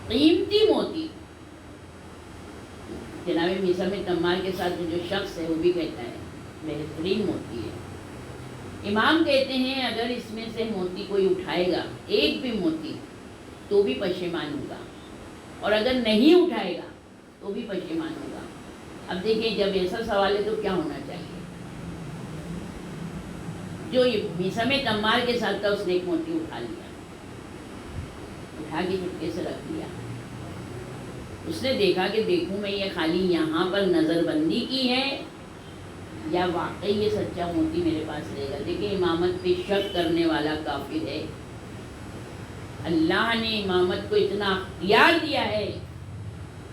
قیمتی موتی۔ جناب میثم تمار کے ساتھ جو شخص ہے وہ بھی کہتا ہے بہترین موتی ہے۔ امام کہتے ہیں اگر اس میں سے موتی کوئی اٹھائے گا، ایک بھی موتی، تو بھی پشیمان ہوگا، اور اگر نہیں اٹھائے گا تو بھی پشیمان ہوگا۔ اب دیکھیں جب ایسا سوال ہے تو کیا ہونا چاہیے؟ جو میثم تمار کے ساتھ تھا اس نے ایک موتی اٹھا لیا، اٹھا کے چپکے سے رکھ دیا۔ اس نے دیکھا کہ دیکھوں میں یہ خالی یہاں پر نظر بندی کی ہے یا واقعی یہ سچا موتی میرے پاس رہے گا۔ دیکھیں امامت پہ شک کرنے والا کافر ہے۔ اللہ نے امامت کو اتنا اختیار دیا ہے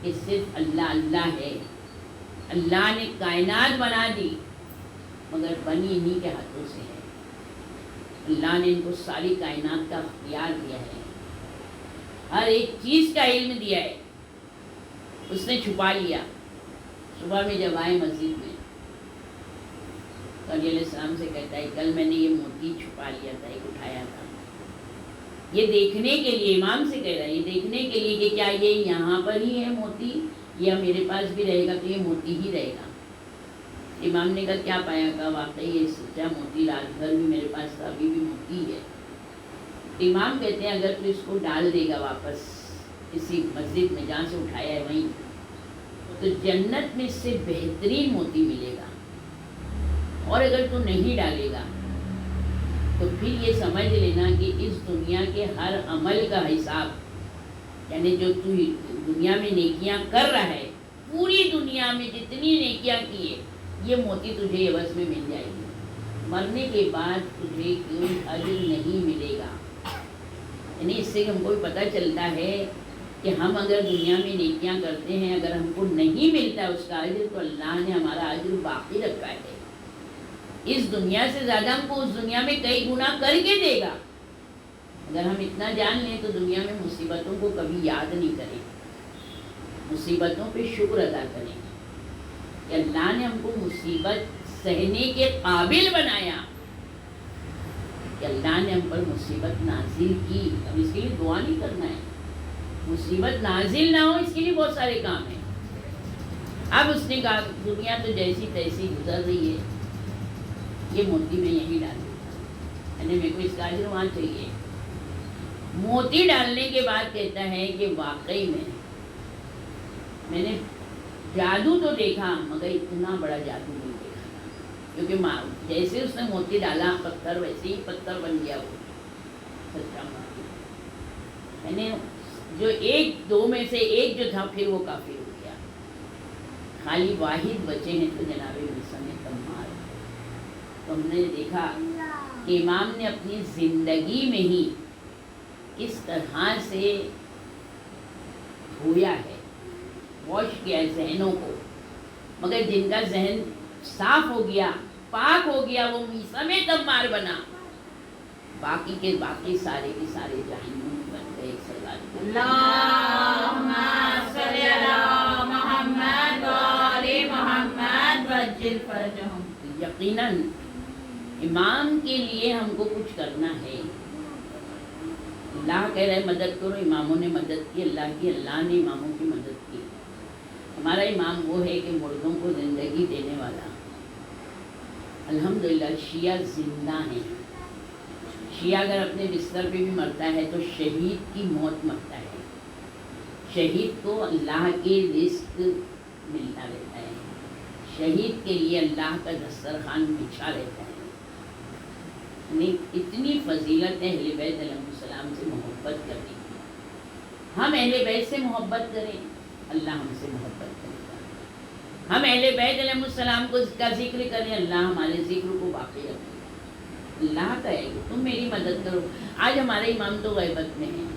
کہ صرف اللہ اللہ ہے۔ اللہ نے کائنات بنا دی مگر بنی انہی کے ہاتھوں سے ہے۔ اللہ نے ان کو ساری کائنات کا اختیار دیا ہے، ہر ایک چیز کا علم دیا ہے، اس نے چھپا لیا۔ صبح میں جب آئے مسجد میں تو علیہ السلام سے کہتا ہے کل میں نے یہ موتی چھپا لیا تھا، ایک اٹھایا تھا، یہ دیکھنے کے لیے، امام سے کہہ رہا ہے یہ دیکھنے کے لیے کہ کیا یہ یہاں پر ہی ہے موتی یا میرے پاس بھی رہے گا، تو یہ موتی ہی رہے گا۔ امام نے کہا کیا پایا؟ کہا واقعی یہ سچا موتی، رات بھر بھی میرے پاس تھا، ابھی بھی موتی ہے۔ امام کہتے ہیں اگر تو اس کو ڈال دے گا واپس اسی مسجد میں جہاں سے اٹھایا ہے وہیں، تو جنت میں اس سے بہترین موتی ملے گا، اور اگر تو نہیں ڈالے گا تو پھر یہ سمجھ لینا کہ اس دنیا کے ہر عمل کا حساب، یعنی جو تو دنیا میں نیکیاں کر رہا ہے، پوری دنیا میں جتنی نیکیاں کی ہے یہ موتی تجھے عوض میں مل جائے گی، مرنے کے بعد تجھے کوئی اجر نہیں ملے گا۔ یعنی اس سے ہم کو پتہ چلتا ہے کہ ہم اگر دنیا میں نیکیاں کرتے ہیں، اگر ہم کو نہیں ملتا اس کا اجر، تو اللہ نے ہمارا اجر باقی رکھا ہے، اس دنیا سے زیادہ ہم کو اس دنیا میں کئی گنا کر کے دے گا۔ اگر ہم اتنا جان لیں تو دنیا میں مصیبتوں کو کبھی یاد نہیں کریں، مصیبتوں پہ شکر ادا کریں کہ اللہ نے ہم کو مصیبت سہنے کے قابل بنایا، کہ اللہ نے ہم پر مصیبت نازل کی۔ اب اس کے لیے دعا نہیں کرنا ہے، مصیبت نازل نہ ہو اس کے لیے بہت سارے کام ہیں۔ اب اس نے کہا دنیا تو جیسی تیسی گزر رہی ہے، یہ موتی میں یہی ڈال دیتا، یعنی میرے کو اس کا اجر وہاں چاہیے۔ موتی ڈالنے کے بعد کہتا ہے کہ واقعی میں نے جادو تو دیکھا مگر اتنا بڑا جادو نہیں دیکھا، کیونکہ جیسے اس نے موتی ڈالا پتھر ویسے ہی پتھر بن گیا وہ سچا موتی، یعنی جو ایک دو میں سے ایک جو تھا پھر وہ کافر ہو گیا۔ خالی واحد بچے ہیں تو جناب میثم تمار۔ تو ہم نے دیکھا کہ امام نے اپنی زندگی میں ہی کس طرح سے دھویا ہے، واش کیا ہے ذہنوں کو، مگر جن کا ذہن صاف ہو گیا، پاک ہو گیا، وہ میثم تمار بنا، باقی کے باقی سارے کے سارے جہنم بن گئے۔ اللہم صلی علی محمد و آل محمد وعجل فرجہم۔ یقیناً امام کے لیے ہم کو کچھ کرنا ہے۔ اللہ کہہ رہے مدد کرو، اماموں نے مدد کی اللہ کی، اللہ نے اماموں کی مدد کی۔ ہمارا امام وہ ہے کہ مردوں کو زندگی دینے والا۔ الحمدللہ شیعہ زندہ ہیں، شیعہ اگر اپنے بستر پہ بھی مرتا ہے تو شہید کی موت مرتا ہے، شہید کو اللہ کے رزق ملتا رہتا ہے، شہید کے لیے اللہ کا دسترخوان بچھا رہتا ہے۔ اتنی فضیلت ہے اہل بیت علیہ السلام سے محبت کرنے کی. ہم اہل بیت سے محبت کریں, اللہ ہم سے محبت کرے گا. ہم اہل بیت علیہ السلام کا ذکر کریں, اللہ ہمارے ذکر کو باقی رکھے گا. اللہ کہے گا تم میری مدد کرو. آج ہمارے امام تو غیبت میں ہیں,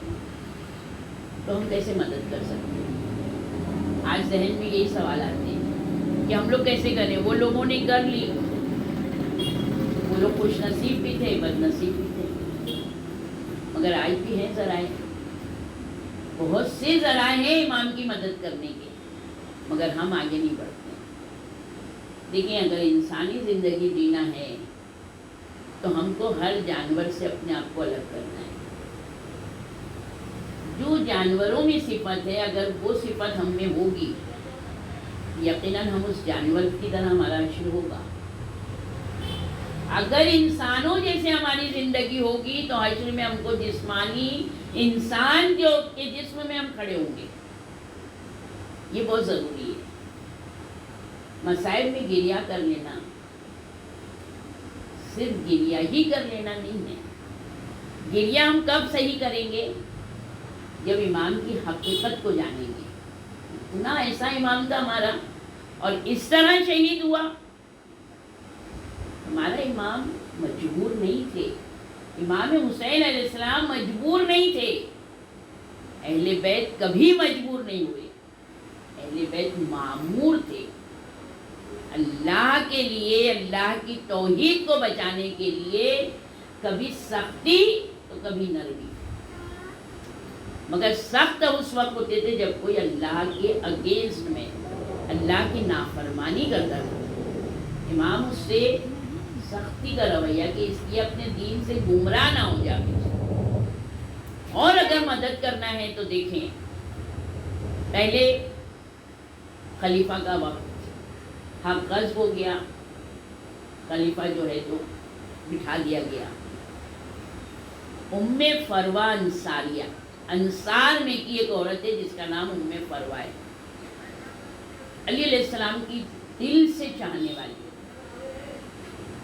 تو ہم کیسے مدد کر سکتے ہیں؟ آج ذہن میں یہی سوال آتے ہیں کہ ہم لوگ کیسے کریں. وہ لوگوں نے کر لی, وہ لوگ خوش نصیب بھی تھے, بد نصیب بھی تھے, مگر آج بھی ہیں ذرائع. بہت سے ذرائع ہیں امام کی مدد کرنے کے, مگر ہم آگے نہیں بڑھتے. دیکھیں, اگر انسانی زندگی جینا ہے تو ہم کو ہر جانور سے اپنے آپ کو الگ کرنا ہے. جو جانوروں میں صفت ہے, اگر وہ صفت ہم میں ہوگی, یقیناً ہم اس جانور کی طرح ہمارا عشر ہوگا. اگر انسانوں جیسے ہماری زندگی ہوگی تو عشر میں ہم کو جسمانی انسان جو کے جسم میں ہم کھڑے ہوں گے. یہ بہت ضروری ہے. مسائل میں گریہ کر لینا صرف گریہ ہی کر لینا نہیں ہے. گریہ ہم کب صحیح کریں گے؟ جب امام کی حقیقت کو جانیں گے. اتنا ایسا امام تھا ہمارا اور اس طرح شہید ہوا. ہمارا امام مجبور نہیں تھے. امام حسین علیہ السلام مجبور نہیں تھے. اہل بیت کبھی مجبور نہیں ہوئے. اہل بیت معمور تھے. اللہ کے لیے, اللہ کی توحید کو بچانے کے لیے کبھی سختی تو کبھی نرمی, مگر سخت اس وقت ہوتے تھے جب کوئی اللہ کے اگینسٹ میں اللہ کی نافرمانی کرتا تھا. امام اس سے سختی کا رویہ کہ اس کی اپنے دین سے گمراہ نہ ہو جائے. اور اگر مدد کرنا ہے تو دیکھیں, پہلے خلیفہ کا وقت حق غصب ہو گیا, خلیفہ جو ہے تو بٹھا دیا گیا. ام فروہ انصاریہ, انصار میں کی ایک عورت ہے جس کا نام ام فروہ ہے. علی علیہ السلام کی دل سے چاہنے والی.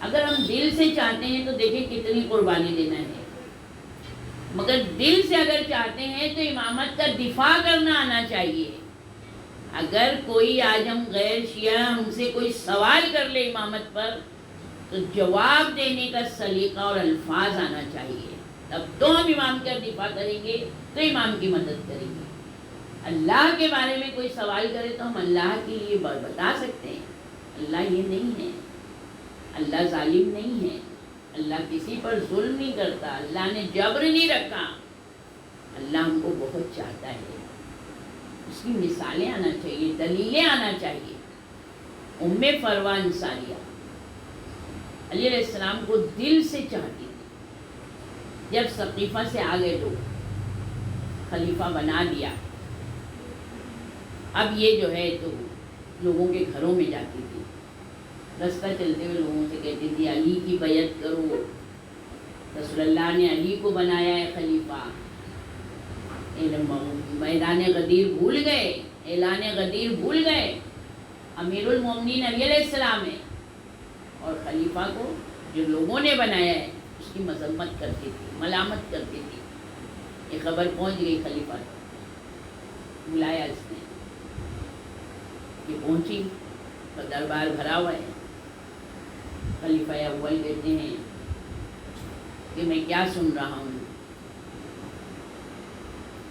اگر ہم دل سے چاہتے ہیں تو دیکھیں کتنی قربانی دینا ہے, مگر دل سے اگر چاہتے ہیں تو امامت کا دفاع کرنا آنا چاہیے. اگر کوئی آج ہم غیر شیعہ ہم سے کوئی سوال کر لے امامت پر تو جواب دینے کا سلیقہ اور الفاظ آنا چاہیے. تب تو ہم امام کا دفاع کریں گے, تو امام کی مدد کریں گے. اللہ کے بارے میں کوئی سوال کرے تو ہم اللہ کے لیے بتا سکتے ہیں. اللہ یہ نہیں ہے, اللہ ظالم نہیں ہے, اللہ کسی پر ظلم نہیں کرتا, اللہ نے جبر نہیں رکھا. اللہ ہم کو بہت چاہتا ہے. اس کی مثالیں آنا چاہیے, دلیلیں آنا چاہیے. ام فروہ انصاریہ علی علیہ السلام کو دل سے چاہتی تھی. جب ثقیفہ سے آ گئے تو خلیفہ بنا دیا. اب یہ جو ہے تو لوگوں کے گھروں میں جاتی تھی, رستہ چلتے ہوئے لوگوں سے کہتی تھی علی کی بیعت کرو. رسول اللہ نے علی کو بنایا ہے خلیفہ. میدان غدیر بھول گئے, اعلان غدیر بھول گئے. امیر المومنین علی علیہ السلام ہے, اور خلیفہ کو جو لوگوں نے بنایا ہے اس کی مذمت کرتی تھی, ملامت کرتی تھی. یہ خبر پہنچ گئی خلیفہ کو, بلایا اس نے. یہ پہنچی تو دربار بھرا ہوا ہے. خلیفہ اول کہتے ہیں کہ میں کیا سن رہا ہوں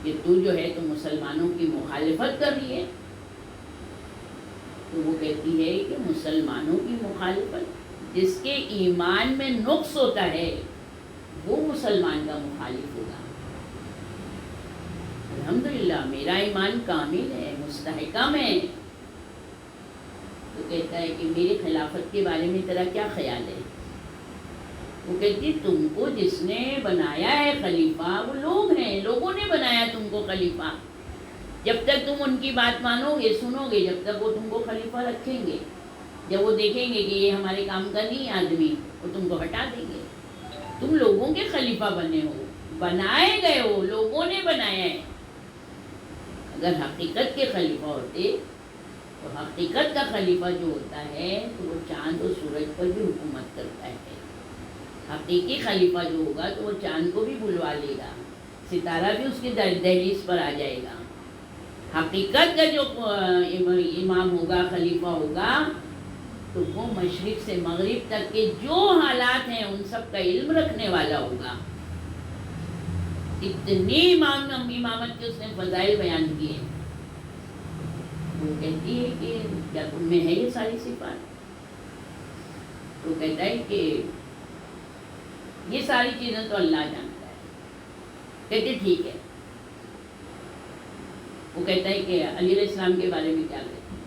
کہ تو جو ہے تو مسلمانوں کی مخالفت کر رہی ہے. تو وہ کہتی ہے کہ مسلمانوں کی مخالفت, جس کے ایمان میں نقص ہوتا ہے وہ مسلمان کا مخالف ہوگا. الحمدللہ میرا ایمان کامل ہے, مستحکم ہے. تو کہتا ہے کہ میری خلافت کے بارے میں تیرا کیا خیال ہے؟ وہ کہتی تم کو جس نے بنایا ہے خلیفہ وہ لوگ ہیں, لوگوں نے بنایا تم کو خلیفہ. جب تک تم ان کی بات مانو گے, سنو گے, جب تک وہ تم کو خلیفہ رکھیں گے. جب وہ دیکھیں گے کہ یہ ہمارے کام کا نہیں آدمی, وہ تم کو ہٹا دیں گے. تم لوگوں کے خلیفہ بنے ہو, بنائے گئے ہو, لوگوں نے بنایا ہے. اگر حقیقت کے خلیفہ ہوتے تو حقیقت کا خلیفہ جو ہوتا ہے تو وہ چاند و سورج پر بھی حکومت کرتا ہے. حقیقی خلیفہ جو ہوگا تو وہ چاند کو بھی بلوا لے گا، ستارہ بھی اس کی دہلیز پر آ جائے گا۔ حقیقت کا جو امام ہوگا، خلیفہ ہوگا، تو وہ مشرق سے مغرب تک کے جو حالات ہیں ان سب کا علم رکھنے والا ہوگا۔ اتنی امامت کے اس نے فضائل بیان کیے۔ وہ کہتی ہے کہ کیا تم میں ہے یہ ساری صفات؟ تو کہتا ہے کہ یہ ساری چیزیں تو اللہ جانتا ہے۔ کہتے ٹھیک ہے۔ وہ کہتا ہے کہ علی علیہ السلام کے بارے میں کیا کہتے ہیں؟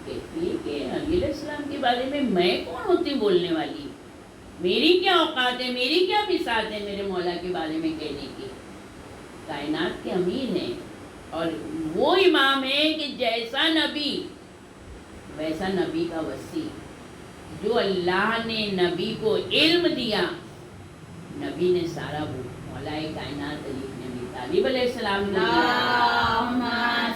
کہتی ہے کہ علی علیہ السلام کے بارے میں کون ہوتی بولنے والی؟ میری کیا اوقات ہے، میری کیا بساط ہے میرے مولا کے بارے میں کہنے کی؟ کائنات کے امیر ہیں اور وہ امام ہے کہ جیسا نبی ویسا نبی کا وصی۔ جو اللہ نے نبی کو علم دیا، نبی نے سارا وہ مولا کائنات علی بن ابی طالب علیہ السلام نے اللہم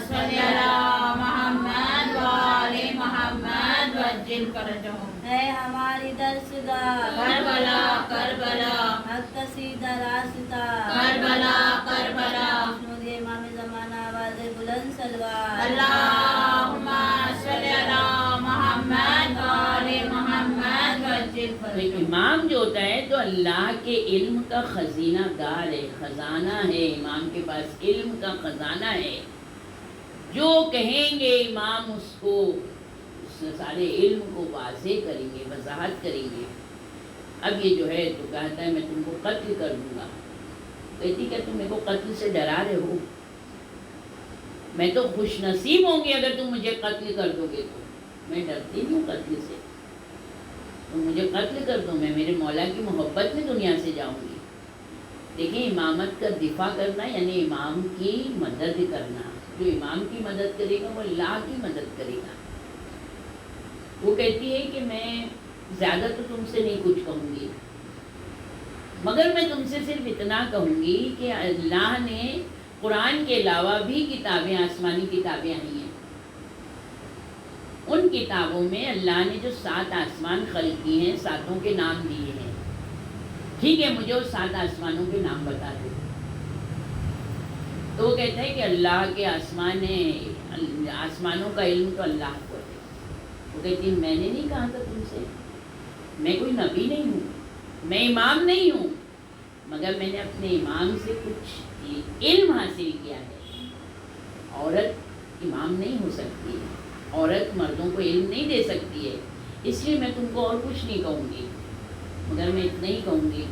صلی علی محمد و آل محمد وعجل فرجہم۔ اے ہماری درسگاہ کربلا کربلا حق کا سیدھا راستہ کربلا کربلا محمود امام زمانہ آواز بلند سلوات اللہم صلی علی محمد و آل محمد وعجل تو فرجہم۔ امام جو ہوتا ہے تو اللہ کے علم کا خزینہ دار ہے، خزانہ ہے، امام کے پاس علم کا خزانہ ہے۔ جو کہیں گے امام اس کو سارے علم کو واضح کریں گے، وضاحت کریں گے۔ اب یہ جو ہے تو کہتا ہے میں تم کو قتل کر دوں گا۔ کہتی کہ تم میرے کو قتل سے ڈرا رہے ہو؟ میں تو خوش نصیب ہوں گی اگر تم مجھے قتل کر دو گے، تو میں ڈرتی نہیں ہوں قتل سے۔ تم مجھے قتل کر دو، میں میرے مولا کی محبت میں دنیا سے جاؤں گی۔ دیکھیں امامت کا دفاع کرنا یعنی امام کی مدد کرنا۔ جو امام کی مدد کرے گا وہ اللہ کی مدد کرے گا۔ وہ کہتی ہے کہ میں زیادہ تو تم سے نہیں کچھ کہوں گی، مگر میں تم سے صرف اتنا کہوں گی کہ اللہ نے قرآن کے علاوہ بھی کتابیں، آسمانی کتابیں آئی ہیں۔ ان کتابوں میں اللہ نے جو 7 آسمان خلق کیے ہیں، 7 کے نام دیے ہیں۔ ٹھیک ہے، مجھے اس 7 آسمانوں کے نام بتا دو۔ تو وہ کہتا ہے کہ اللہ کے آسمانوں کا علم تو اللہ کو ہے۔ وہ کہتی ہے میں نے نہیں کہا تھا تم سے، میں کوئی نبی نہیں ہوں، میں امام نہیں ہوں، مگر میں نے اپنے امام سے کچھ علم حاصل کیا ہے۔ عورت امام نہیں ہو سکتی ہے، عورت مردوں کو علم نہیں دے سکتی ہے، اس لیے میں تم کو اور کچھ نہیں کہوں گی، مگر میں اتنا ہی کہوں گی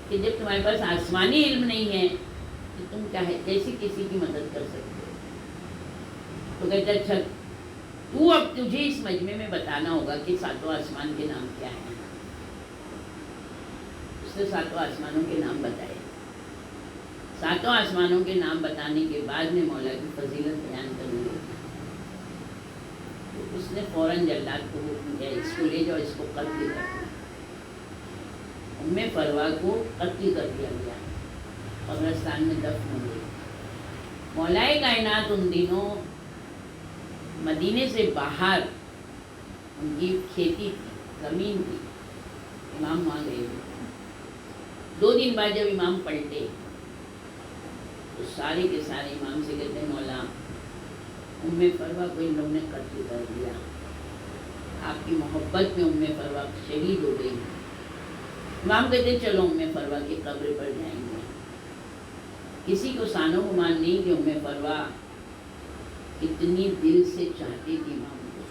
کہ جب تمہارے پاس آسمانی علم نہیں ہے تو تم کیسے کسی کی مدد کر سکتے ہو؟ تو کہتے اچھا تو اب تجھے اس مجمع میں بتانا ہوگا کہ 7 آسمان کے نام کیا ہیں۔ اس نے 7 آسمانوں کے نام بتائے۔ 7 آسمانوں کے نام بتانے کے بعد میں مولا کی فضیلت بیان کروں گی۔ تو اس نے فوراً جلاد کو حکم دیا اس کو لے جاؤ، اس کو قتل کر دو۔ ام فروا کو قتل کر دیا گیا، قبرستان میں دفن ہو گئی۔ مولا کائنات ان دنوں مدینے سے باہر ان کی کھیتی تھی، زمین تھی، امام وہاں گئے ہوئے۔ 2 دن بعد جب امام پلٹے تو سارے کے سارے امام سے کہتے ہیں مولا ام فروا کو ان لوگوں نے قتل کر دیا، آپ کی محبت میں ام فروا شہید ہو گئی۔ امام کہتے ہیں چلو ام فروا کی قبر پر جائیں گے۔ کسی کو سان و گمان نہیں کہ ام فروا اتنی دل سے چاہتی تھی امام کو۔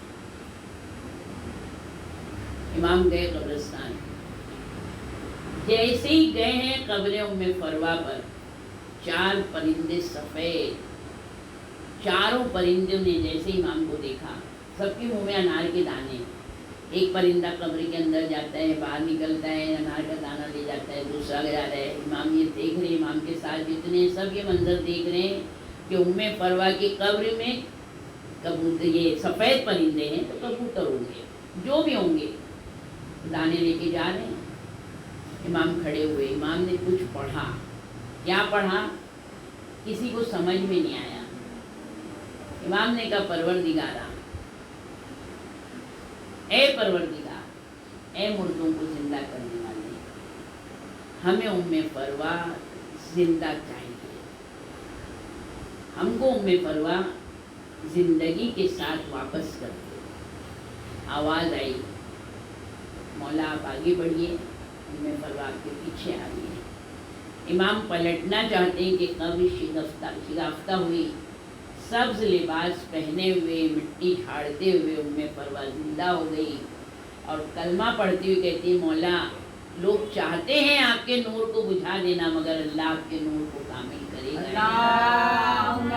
امام گئے قبرستان، جیسے ہی گئے ہیں قبر ام فروا پر 4 پرندے سفید، چاروں پرندوں نے جیسے امام کو دیکھا، سب کے منہ میں انار کے دانے۔ ایک پرندہ قبر کے اندر جاتا ہے، باہر نکلتا ہے، انار کا دانہ لے جاتا ہے، دوسرا جا رہا ہے۔ امام یہ دیکھ رہے ہیں، امام کے ساتھ جتنے سب یہ منظر دیکھ رہے ہیں کہ ام فروا کی قبر میں کبوتر، یہ سفید پرندے ہیں تو کبوتر ہوں گے، جو بھی ہوں گے، دانے لے کے جا رہے ہیں۔ امام کھڑے ہوئے، امام نے کچھ پڑھا۔ کیا پڑھا کسی کو سمجھ میں نہیں آیا۔ امام نے کہا پروردگارا، اے پروردگار، اے مردوں کو زندہ کرنے والے، ہمیں ام فروا زندہ چاہیے، ہم کو ام فروا زندگی کے ساتھ واپس کر دے۔ آواز آئی، مولا آپ آگے بڑھیے، ام فروا آپ کے پیچھے آ رہی ہے۔ امام پلٹنا چاہتے ہیں کہ قبر شگافتہ ہوئی، سبز لباس پہنے ہوئے، مٹی جھاڑتے ہوئے ام فروا زندہ ہو گئی اور کلمہ پڑھتی ہوئی کہتی ہے مولا لوگ چاہتے ہیں آپ کے نور کو بجھا دینا، مگر اللہ آپ کے نور کو کامل کرے گا۔ اللہم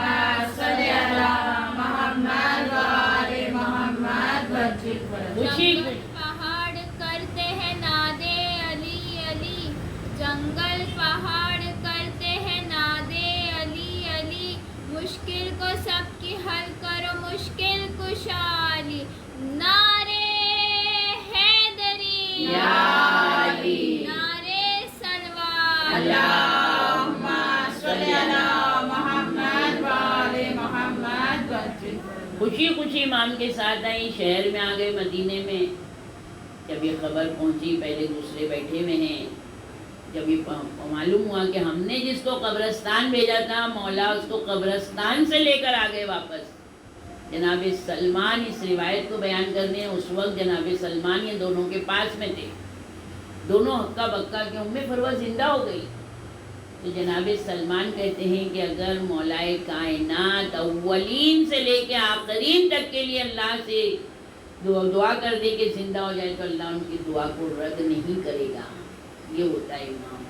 صلی علی محمد و آل محمد وجل خوشی پہاڑ کرتے ہیں نادے علی علی، جنگل پہاڑ کرتے ہیں نادے علی علی، مشکل کو سب کی حل کرو مشکل کشا علی، نعرے حیدری یا علی، نعرے سلوات، اللہم صلی علی محمد و آل محمد وجل۔ خوشی خوشی امام کے ساتھ آئی، شہر میں آ گئے مدینے میں۔ جب یہ خبر پہنچی، پہلے دوسرے بیٹھے ہوئے ہیں، جب یہ معلوم ہوا کہ ہم نے جس کو قبرستان بھیجا تھا مولا اس کو قبرستان سے لے کر آ گئے واپس۔ جناب سلمان اس روایت کو بیان کرنے ہیں، اس وقت جناب سلمان یہ دونوں کے پاس میں تھے، دونوں ہکا بکا کہ ام فروا زندہ ہو گئی۔ تو جناب سلمان کہتے ہیں کہ اگر مولائے کائنات اولین سے لے کے آخرین تک کے لیے اللہ سے دعا کر دے کہ زندہ ہو جائے تو اللہ ان کی دعا کو رد نہیں کرے گا۔ یہ ہوتا ہے امام،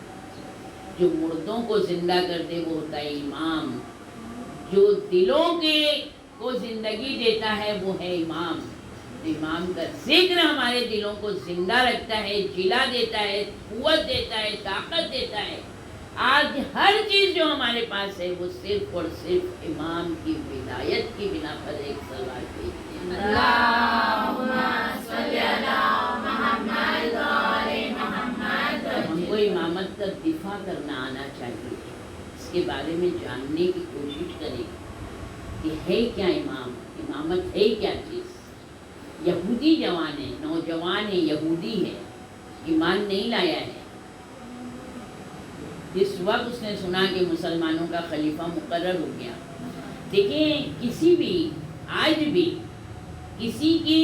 جو مردوں کو زندہ کر دے وہ ہوتا ہے امام، جو دلوں کے کو زندگی دیتا ہے وہ ہے امام۔ امام کا ذکر ہمارے دلوں کو زندہ رکھتا ہے، جلا دیتا ہے، قوت دیتا ہے، طاقت دیتا ہے۔ آج ہر چیز جو ہمارے پاس ہے وہ صرف اور صرف امام کی ولایت کی بنا پر ایک سوال بھیجتے ہیں۔ اللہم صلی علی محمد و آل محمد ہم کو امامت کا دفاع کرنا آنا چاہیے، اس کے بارے میں جاننے کی کوشش کریں کہ ہے کیا امام، امامت ہے کیا چیز۔ یہودی جوان ہے، نوجوان ہے، یہودی ہے، ایمان نہیں لایا ہے، جس وقت اس نے سنا کہ مسلمانوں کا خلیفہ مقرر ہو گیا۔ دیکھیں کسی بھی آج بھی کسی کی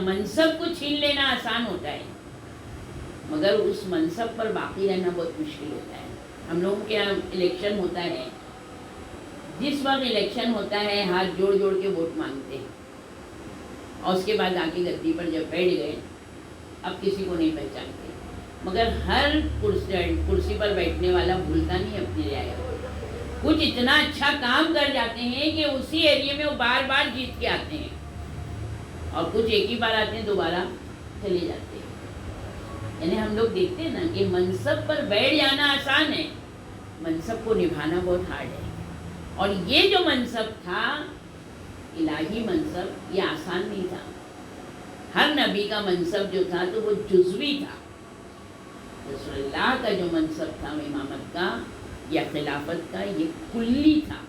منصب کو چھین لینا آسان ہوتا ہے، مگر اس منصب پر باقی رہنا بہت مشکل ہوتا ہے۔ ہم لوگوں کے یہاں الیکشن ہوتا ہے، جس وقت الیکشن ہوتا ہے ہاتھ جوڑ جوڑ کے ووٹ مانگتے ہیں، اور اس کے بعد آ کے گدی پر جب بیٹھ گئے اب کسی کو نہیں پہچانتے، مگر ہر کرسی پر بیٹھنے والا بھولتا نہیں اپنی رعایت، کچھ اتنا اچھا کام کر جاتے ہیں کہ اسی ایریے میں وہ بار بار جیت کے آتے ہیں، اور کچھ ایک ہی بار آتے ہیں دوبارہ چلے جاتے ہیں۔ یعنی ہم لوگ دیکھتے ہیں نا کہ منصب پر بیٹھ جانا آسان ہے، منصب کو نبھانا بہت ہارڈ ہے۔ اور یہ جو منصب تھا الہی منصب، یہ آسان نہیں تھا۔ ہر نبی کا منصب جو تھا تو وہ جزوی تھا، رسول اللہ کا جو منصب تھا امامت کا یا خلافت کا یہ کلی تھا۔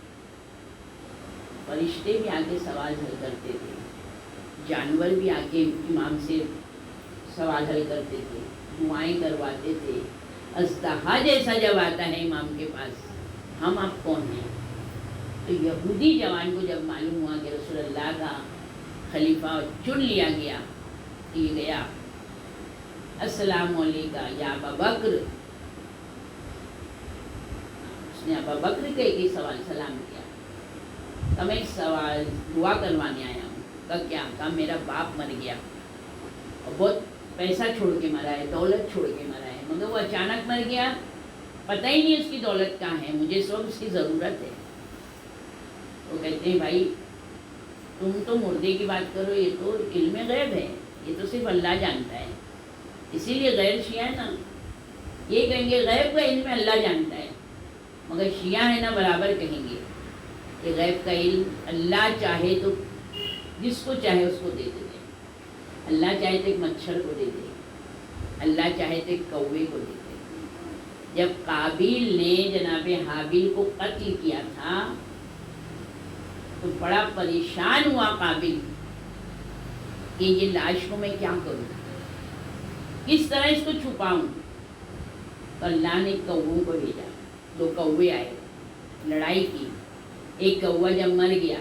فرشتے بھی آگے سوال حل کرتے تھے، جانور بھی آگے امام سے سوال حل کرتے تھے، دعائیں کرواتے تھے۔ اژدہا جیسا جب آتا ہے امام کے پاس، ہم آپ کون ہیں؟ تو یہودی جوان کو جب معلوم ہوا کہ رسول اللہ کا خلیفہ چن لیا گیا، یہ گیا السلام علیکم یا ابا بکر، اس نے ابا بکر کے ایک ہی سوال سلام کیا، کہ میں ایک سوال دعا کروانے آیا ہوں۔ کہا کیا؟ کہا میرا باپ مر گیا اور بہت پیسہ چھوڑ کے مرا ہے، دولت چھوڑ کے مرا ہے، مگر وہ اچانک مر گیا، پتہ ہی نہیں اس کی دولت کہاں ہے، مجھے اس وقت اس کی ضرورت ہے۔ وہ کہتے ہیں بھائی تم تو مردے کی بات کرو، یہ تو علم غیب ہے، یہ تو صرف اللہ جانتا ہے، اسی لیے غیر شیعہ ہے نا، یہ کہیں گے غیب کا علم اللہ جانتا ہے، مگر شیعہ ہے نا برابر کہیں گے کہ غیب کا علم اللہ چاہے تو جس کو چاہے اس کو دے دے، اللہ چاہے تو ایک مچھر کو دے دے، اللہ چاہے تو ایک کوے کو دے دے۔ جب قابیل نے جناب حابیل کو قتل کیا تھا تو بڑا پریشان ہوا قابیل کہ یہ لاش کو میں کیا کروں، کس طرح اس کو چھپاؤں۔ تو اللہ نے کووں کو بھیجا، 2 کوے آئے، لڑائی کی. ایک کوا جب مر گیا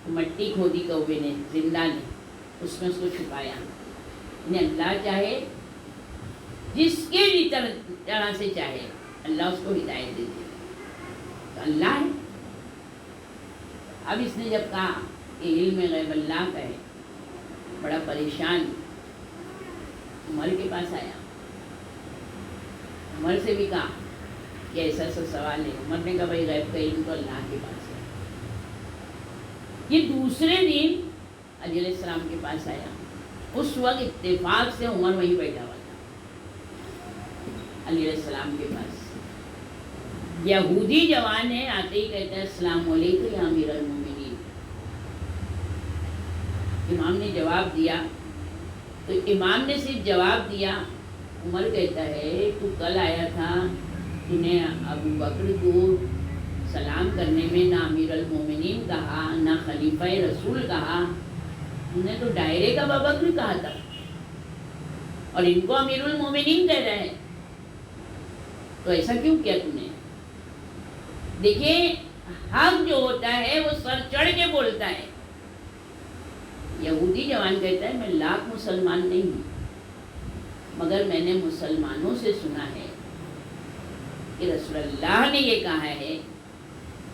تو مٹی کھودی کوے نے، زندہ نے، اس میں اس کو چھپایا. یعنی اللہ چاہے جس کے بھی طرح سے چاہے اللہ اس کو ہدایت دے دے. تو اللہ ہے. اب اس نے جب کہا کہ علم غیب اللہ کا ہے، بڑا پریشان عمر کے پاس آیا. عمر سے بھی کہا کہ ایسا ایسا سوال ہے. عمر نے کہا بھائی غیب کا علم تو اللہ کے پاس ہے. یہ دوسرے دن علی علیہ السلام کے پاس آیا. اس وقت اتفاق سے عمر وہیں بیٹھا ہوا تھا علی علیہ السلام کے پاس. یہودی جوان ہے، آتے ہی کہتا ہے السلام علیکم یا امیر المومنین. امام نے جواب دیا تو امام نے صرف جواب دیا. عمر کہتا ہے تو کل آیا تھا، تو نے ابو بکر کو سلام کرنے میں نہ امیر المومنین کہا نہ خلیفہ رسول کہا، انہوں نے تو ڈائرے کا ابو بکر کہا تھا اور ان کو امیر المومنین کہہ رہے ہیں. تو ایسا کیوں کیا تم نے؟ دیکھیں حق جو ہوتا ہے وہ سر چڑھ کے بولتا ہے. یہودی جوان کہتا ہے میں لاکھ مسلمان نہیں ہوں، مگر میں نے مسلمانوں سے سنا ہے کہ رسول اللہ نے یہ کہا ہے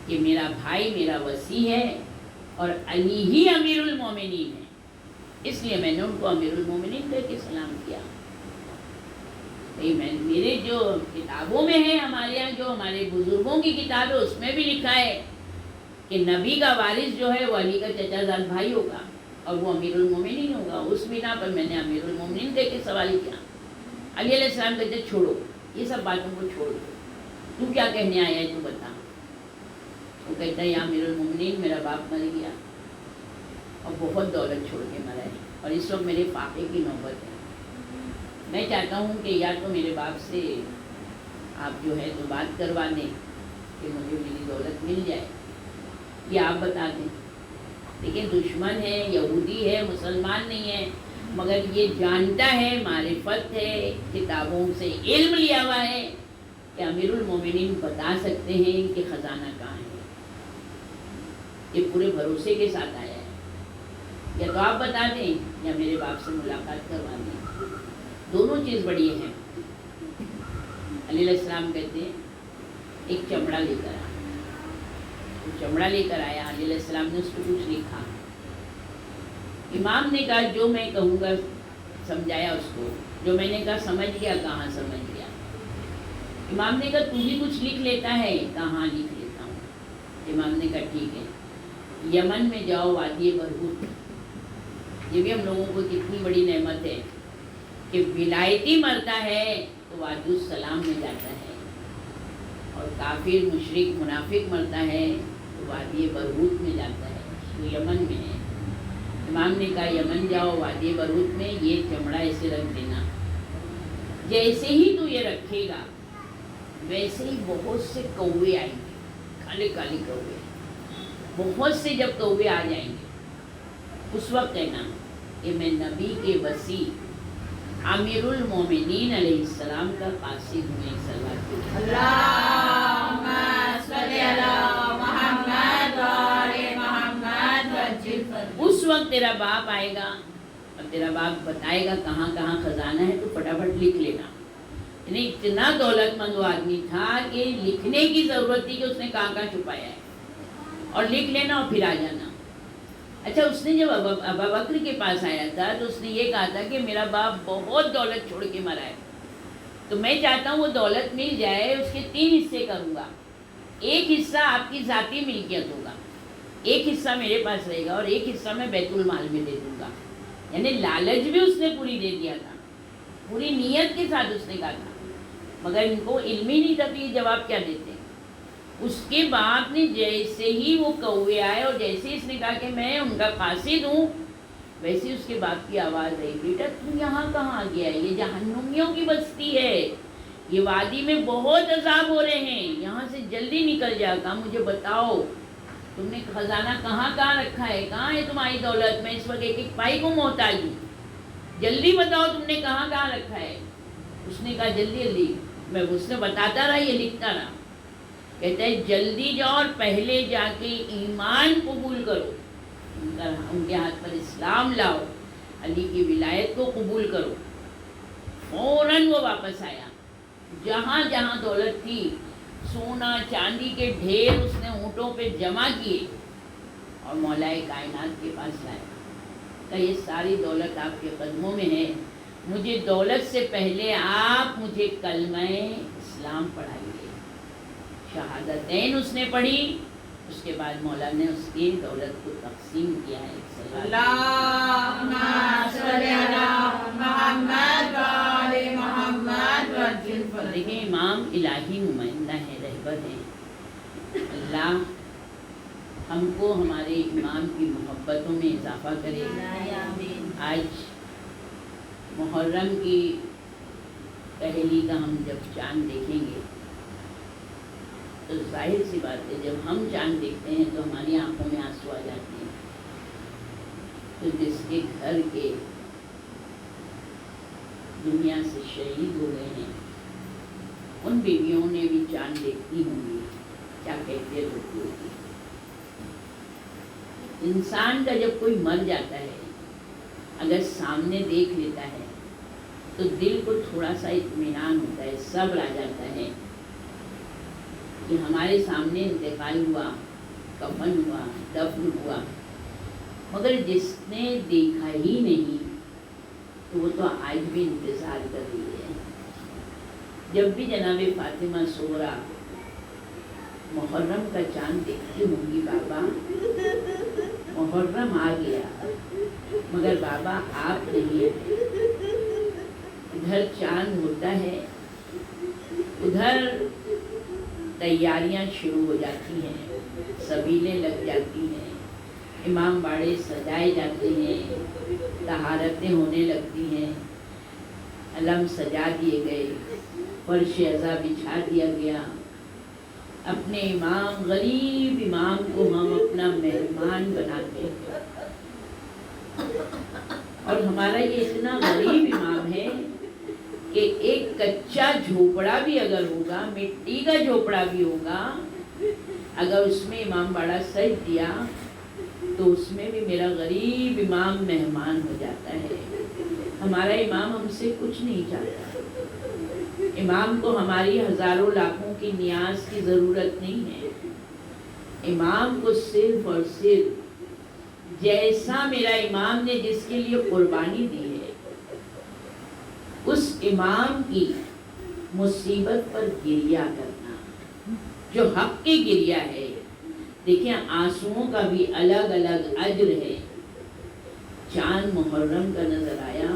کہ میرا بھائی میرا وصی ہے اور علی ہی امیر المومنین ہے، اس لیے میں نے ان کو امیر المومنین کہہ کے سلام کیا. میرے جو کتابوں میں ہے، ہمارے یہاں جو ہمارے بزرگوں کی کتاب ہے اس میں بھی لکھا ہے کہ نبی کا وارث جو ہے وہ علی کا چچا زاد بھائی ہوگا اور وہ امیر المومنین ہوگا. اس بنا پر میں نے امیر المومنین کہہ کے سوال کیا. علی علیہ السلام کہتے چھوڑو یہ سب باتوں کو چھوڑ دو، تو کیا کہنے آیا ہے تو بتا. وہ کہتا ہے یا امیر المومنین میرا باپ مر گیا اور بہت دولت چھوڑ کے مرا ہے اور اس وقت میرے فاقے کی نوبت ہے. میں چاہتا ہوں کہ یا تو میرے باپ سے آپ جو ہے تو بات کروا دیں کہ مجھے میری دولت مل جائے، یا آپ بتا دیں. لیکن دشمن ہے، یہودی ہے، مسلمان نہیں ہے، مگر یہ جانتا ہے، معرفت ہے، کتابوں سے علم لیا ہوا ہے کہ امیر المومنین بتا سکتے ہیں کہ خزانہ کہاں ہے. یہ پورے بھروسے کے ساتھ آیا ہے. یا تو آپ بتا دیں یا میرے باپ سے ملاقات کروا دیں، دونوں چیز بڑی ہیں. علی علیہ السلام کہتے ہیں ایک چمڑا لے کر آ. چمڑا لے کر آیا. علی علیہ السلام نے اس کو کچھ لکھا. امام نے کہا جو میں کہوں گا سمجھایا اس کو، جو میں نے کہا سمجھ گیا، کہاں سمجھ گیا. امام نے کہا تو بھی کچھ لکھ لیتا ہے، کہاں لکھ لیتا ہوں. امام نے کہا ٹھیک ہے، یمن میں جاؤ وادی برہوت. یہ بھی ہم لوگوں کو کتنی بڑی نعمت ہے کہ ولایتی مرتا ہے تو وادی السلام میں جاتا ہے، اور کافر مشرک منافق مرتا ہے تو وادی برہوت میں جاتا ہے، وہ یمن میں ہے. امام نے کہا یمن جاؤ وادی برہوت میں یہ چمڑا ایسے رکھ دینا. جیسے ہی تو یہ رکھے گا ویسے ہی بہت سے کوے آئیں گے، کالے کالے کوے. بہت سے جب کوے آ جائیں گے اس وقت کہنا کہ میں نبی کے وصی امیر المومنین علیہ السلام کا قاصد ہوں. صلوات اللہم صلی علی محمد و آل محمد وعجل فرج. اس وقت تیرا باپ آئے گا اور تیرا باپ بتائے گا کہاں کہاں خزانہ ہے، تو فٹافٹ لکھ لینا. یعنی اتنا دولت مند وہ آدمی تھا کہ لکھنے کی ضرورت تھی کہ اس نے کہاں کہاں چھپایا ہے، اور لکھ لینا اور پھر آ جانا. اچھا اس نے جب ابو بکر کے پاس آیا تھا تو اس نے یہ کہا تھا کہ میرا باپ بہت دولت چھوڑ کے مرا ہے، تو میں چاہتا ہوں وہ دولت مل جائے، اس کے 3 حصے کروں گا. ایک حصہ آپ کی ذاتی ملکیت ہوگا، ایک حصہ میرے پاس رہے گا، اور ایک حصہ میں بیت المال میں دے دوں گا. یعنی لالچ بھی اس نے پوری دے دیا تھا، پوری نیت کے ساتھ اس نے کہا تھا، مگر ان کو علم ہی نہیں تھا کہ یہ جواب کیا دیتے. اس کے بعد نے جیسے ہی وہ کوے آئے اور جیسے اس نے کہا کہ میں ان کا قاصد ہوں، ویسے اس کے باپ کی آواز آئی بیٹا تم یہاں کہاں گیا ہے؟ یہ جہنمیوں کی بستی ہے، یہ وادی میں بہت عذاب ہو رہے ہیں، یہاں سے جلدی نکل جا. کہا مجھے بتاؤ تم نے خزانہ کہاں کہاں رکھا ہے، کہاں ہے تمہاری دولت؟ میں اس وقت ایک ایک پائی کو محتاج ہوں، جلدی بتاؤ تم نے کہاں کہاں رکھا ہے. اس نے کہا جلدی جلدی میں اس نے بتاتا رہا، یہ لکھتا رہا، کہتا ہے جلدی جاؤ اور پہلے جا کے ایمان قبول کرو، ان کے ہاتھ پر اسلام لاؤ، علی کی ولایت کو قبول کرو۔ فوراً وہ واپس آیا، جہاں جہاں دولت تھی سونا چاندی کے ڈھیر اس نے اونٹوں پہ جمع کیے اور مولا کائنات کے پاس لایا کہ یہ ساری دولت آپ کے قدموں میں ہے، مجھے دولت سے پہلے آپ مجھے کلمہ اسلام پڑھائیے۔ شہادتین اس نے پڑھی، اس کے بعد مولا نے اس کی دولت کو تقسیم کیا ہے۔ اللہم صلی علی محمد و آل محمد وعجل فرجہ۔ دیکھیں امام الہی نمائندہ ہے، رہبر ہیں۔ اللہ ہم کو ہمارے امام کی محبتوں میں اضافہ کرے۔ آمین۔ آج محرم کی پہلی کا ہم جب چاند دیکھیں گے تو ظاہر سی بات ہے، جب ہم چاند دیکھتے ہیں تو ہماری آنکھوں میں آنسو آ جاتے ہیں۔ تو جس کے گھر کے دنیا سے شہید ہو گئے ہیں ان بیویوں نے بھی چاند دیکھتی ہوں گی، کیا کیفیت ہوتی ہوگی۔ انسان کا جب کوئی مر جاتا ہے اگر سامنے دیکھ لیتا ہے تو دل کو تھوڑا سا اطمینان ہوتا ہے، صبر آ جاتا ہے کہ ہمارے سامنے انتقال ہوا، کفن ہوا، دفن ہوا۔ مگر جس نے دیکھا ہی نہیں تو وہ تو آج بھی انتظار کر رہی ہے۔ جب بھی جناب فاطمہ صغریٰ محرم کا چاند دیکھتی ہوں گی، بابا محرم آ گیا مگر بابا آپ نہیں آئے۔ ادھر چاند ہوتا ہے، ادھر تیاریاں شروع ہو جاتی ہیں، سبیلیں لگ جاتی ہیں، امام باڑے سجائے جاتے ہیں، طہارتیں ہونے لگتی ہیں، علم سجا دیے گئے، فرش عزا بچھا دیا گیا۔ اپنے امام، غریب امام کو ہم اپنا مہمان بناتے ہیں، اور ہمارا یہ اتنا غریب امام ہے کہ ایک کچا جھوپڑا بھی اگر ہوگا، مٹی کا جھوپڑا بھی ہوگا، اگر اس میں امام باڑا سج دیا تو اس میں بھی میرا غریب امام مہمان ہو جاتا ہے۔ ہمارا امام ہم سے کچھ نہیں چاہتا، امام کو ہماری ہزاروں لاکھوں کی نیاز کی ضرورت نہیں ہے۔ امام کو صرف اور صرف جیسا میرا امام نے جس کے لیے قربانی دی ہے اس امام کی مصیبت پر گریہ کرنا، جو حق کی گریہ ہے۔ دیکھیں آنسوؤں کا بھی الگ الگ اجر ہے۔ چاند محرم کا نظر آیا،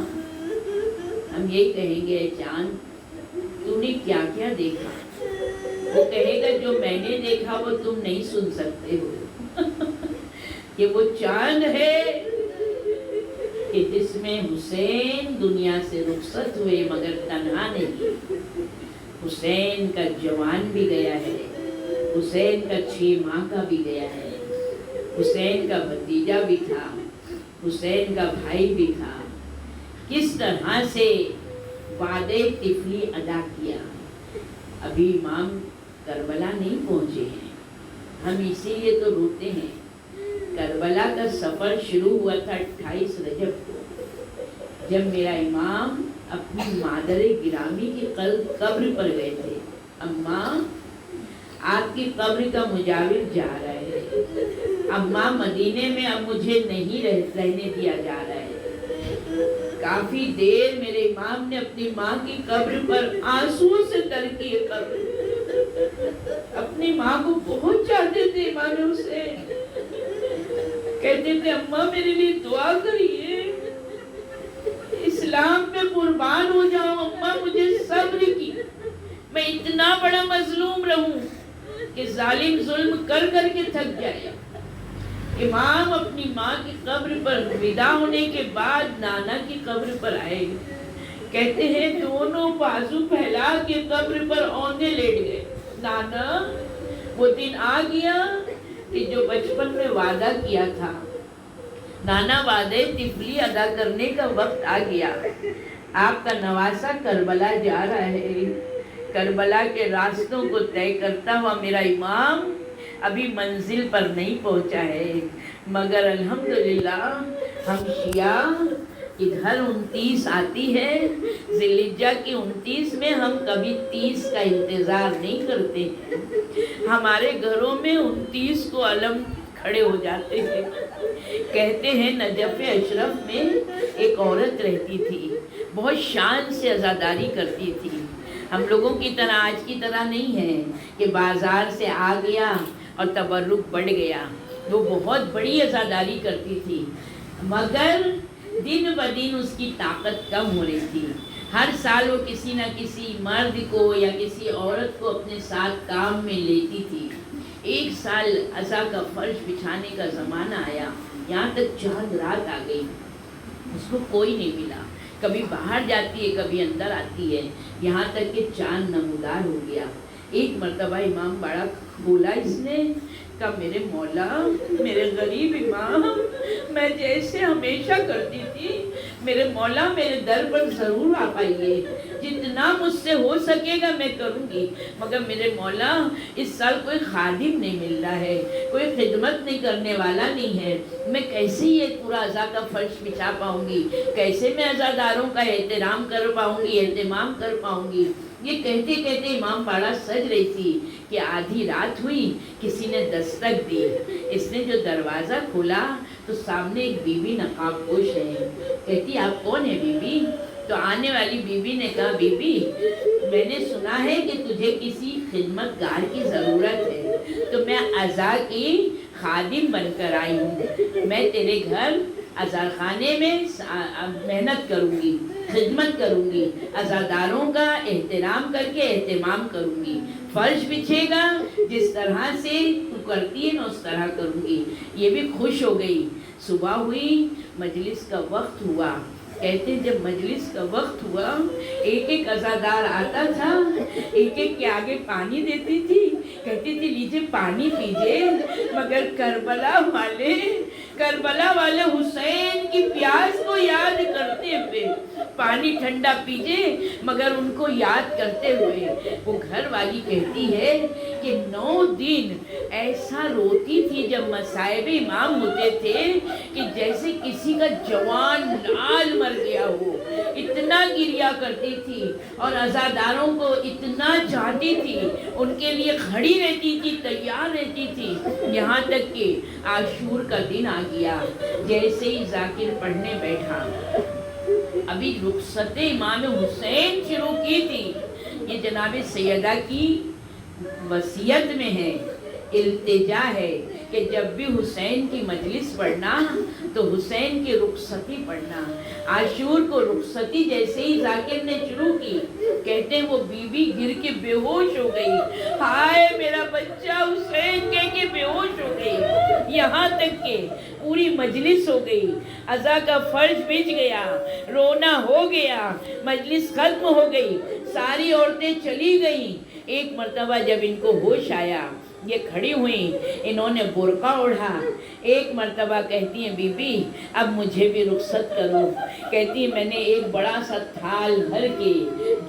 ہم یہ کہیں گے چاند تو نے کیا کیا دیکھا؟ وہ کہے گا جو میں نے دیکھا وہ تم نہیں سن سکتے ہو کہ وہ چاند ہے کہ جس میں حسین دنیا سے رخصت ہوئے مگر تنہا نہیں۔ حسین کا جوان بھی گیا ہے، حسین کا 6 ماہ کا بھی گیا ہے، حسین کا بھتیجا بھی تھا، حسین کا بھائی بھی تھا۔ کس طرح سے وعدے طفلی ادا کیا۔ ابھی امام کربلا نہیں پہنچے ہیں، ہم اسی لیے تو روتے ہیں۔ کربلا کا سفر شروع ہوا تھا 28 رجب کو، جب میرا امام اپنی مادر گرامی کی قبر پر گئے تھے۔ اماں آپ کی قبر کا مجاور جا رہا ہے، اماں مدینے میں اب مجھے نہیں رہنے دیا جا رہا ہے۔ کافی دیر میرے امام نے اپنی ماں کی قبر پر آنسو سے تر کیے قبر، اپنی ماں کو بہت چاہتے تھے امام حسین، کہتے تھے اماں میرے لیے دعا کریے، اسلام پہ قربان ہو جاؤں اماں، مجھے صبر کی، میں اتنا بڑا مظلوم رہوں کہ ظالم ظلم کر کر کے تھک جائے۔ امام اپنی ماں کی قبر پر ودا ہونے کے بعد نانا کی قبر پر آئے، کہتے ہیں دونوں بازو پھیلا کے قبر پر اوندے لیٹ گئے۔ نانا وہ دن آ گیا کہ جو بچپن میں وعدہ کیا تھا، نانا وعدے طفلی ادا کرنے کا وقت آ گیا، آپ کا نواسا کربلا جا رہا ہے، کربلا کے راستوں کو طے کرتا ہوا میرا امام ابھی منزل پر نہیں پہنچا ہے، مگر الحمدللہ ہم شیعہ ادھر 29 آتی ہے، ذی الحجہ کی 29 میں ہم کبھی 30 کا انتظار نہیں کرتے ہیں، ہمارے گھروں میں 29 کو علم کھڑے ہو جاتے ہیں۔ کہتے ہیں نجف اشرف میں ایک عورت رہتی تھی، بہت شان سے عزاداری کرتی تھی، ہم لوگوں کی طرح آج کی طرح نہیں ہے کہ بازار سے آ گیا اور تبرک بڑھ گیا، وہ بہت بڑی عزاداری کرتی تھی، مگر دن بدن اس کی طاقت کم ہو رہی تھی۔ ہر سال وہ کسی نہ کسی مرد کو یا کسی عورت کو اپنے ساتھ کام میں لیتی تھی۔ ایک سال عزا کا فرش بچھانے کا زمانہ آیا، یہاں تک چاند رات آ گئی، اس کو کوئی نہیں ملا، کبھی باہر جاتی ہے کبھی اندر آتی ہے، یہاں تک کہ چاند نمودار ہو گیا۔ ایک مرتبہ امام باڑا بولا، اس نے کہا میرے مولا، میرے غریب امام، میں جیسے ہمیشہ کرتی تھی، میرے مولا میرے در پر ضرور آ پائیے، جتنا مجھ سے ہو سکے گا میں کروں گی، مگر میرے مولا اس سال کوئی خادم نہیں مل رہا ہے، کوئی خدمت نہیں کرنے والا نہیں ہے، میں کیسے یہ پورا عزا کا فرش بچھا پاؤں گی، کیسے میں عزاداروں کا احترام کر پاؤں گی، اہتمام کر پاؤں گی۔ یہ کہتے کہتے امام باڑا سج رہی تھی کہ آدھی رات ہوئی، کسی نے دستک دی، اس نے جو دروازہ کھولا تو سامنے ایک بی بی نقاب پوش ہے، کہتی آپ کون ہے بی بی؟ تو آنے والی بی بی نے کہا بی بی میں نے سنا ہے کہ تجھے کسی خدمت گار کی ضرورت ہے، تو میں عزا کی خادم بن کر آئی ہوں، میں تیرے گھر عزا خانے میں محنت کروں گی، خدمت کروں گی، عزاداروں کا احترام کر کے اہتمام کروں گی، فرش بچھے گا جس طرح سے تو کرتی ہے میں اس طرح کروں گی۔ یہ بھی خوش ہو گئی۔ صبح ہوئی، مجلس کا وقت ہوا، کہتے جب مجلس کا وقت ہوا ایک ایک عزادار آتا تھا، ایک ایک کے آگے پانی دیتی تھی، کہتی تھی لیجیے پانی پیجیے، مگر کربلا والے حسین کی پیاس کو یاد کرتے ہوئے پانی ٹھنڈا پیجیے، مگر ان کو یاد کرتے ہوئے وہ گھر والی کہتی ہے کہ 9 دن ایسا روتی تھی جب مصائب امام ہوتے تھے کہ جیسے کسی کا جوان لال مر گیا ہو، اتنا گریا کرتی تھی اور عزاداروں کو اتنا چاہتی تھی، ان کے لیے کھڑی رہتی تھی، تیار رہتی تھی، یہاں تک کہ عاشور کا دن آ گیا۔ جیسے ہی ذاکر پڑھنے بیٹھا، ابھی رخصت امام حسین شروع کی تھی، یہ جناب سیدہ کی وصیت میں ہے، التجا ہے کہ جب بھی حسین کی مجلس پڑھنا تو حسین کی رخصتی پڑھنا۔ عاشور کو رخصتی جیسے ہی ذاکر نے شروع کی، کہتے ہیں وہ بی بی گر کے بے ہوش ہو گئی، ہائے میرا بچہ حسین کہہ کے بے ہوش ہو گئی، یہاں تک کہ پوری مجلس ہو گئی، عزا کا فرش بچ گیا، رونا ہو گیا، مجلس ختم ہو گئی، ساری عورتیں چلی گئیں۔ ایک مرتبہ جب ان کو ہوش آیا، یہ کھڑی ہوئیں، انہوں نے برقع اوڑھا، ایک مرتبہ کہتی ہیں بی بی اب مجھے بھی رخصت کرو، کہتی ہیں میں نے ایک بڑا سا تھال بھر کے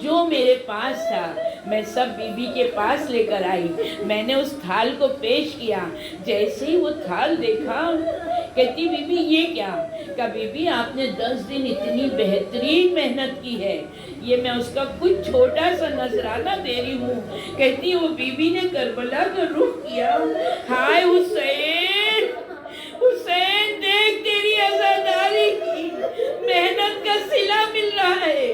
جو میرے پاس تھا میں سب بی بی کے پاس لے کر آئی، میں نے اس تھال کو پیش کیا، جیسے ہی وہ تھال دیکھا کہتی بی بی یہ کیا؟ کہا بی بی آپ نے 10 دن اتنی بہترین محنت کی ہے، یہ میں اس کا کچھ چھوٹا سا نذرانہ دے رہی ہوں۔ کہتی وہ بی بی نے کربلا کا رخ کیا، ہائے حسین، حسین دیکھ تیری عزاداری کی محنت کا صلہ مل رہا ہے۔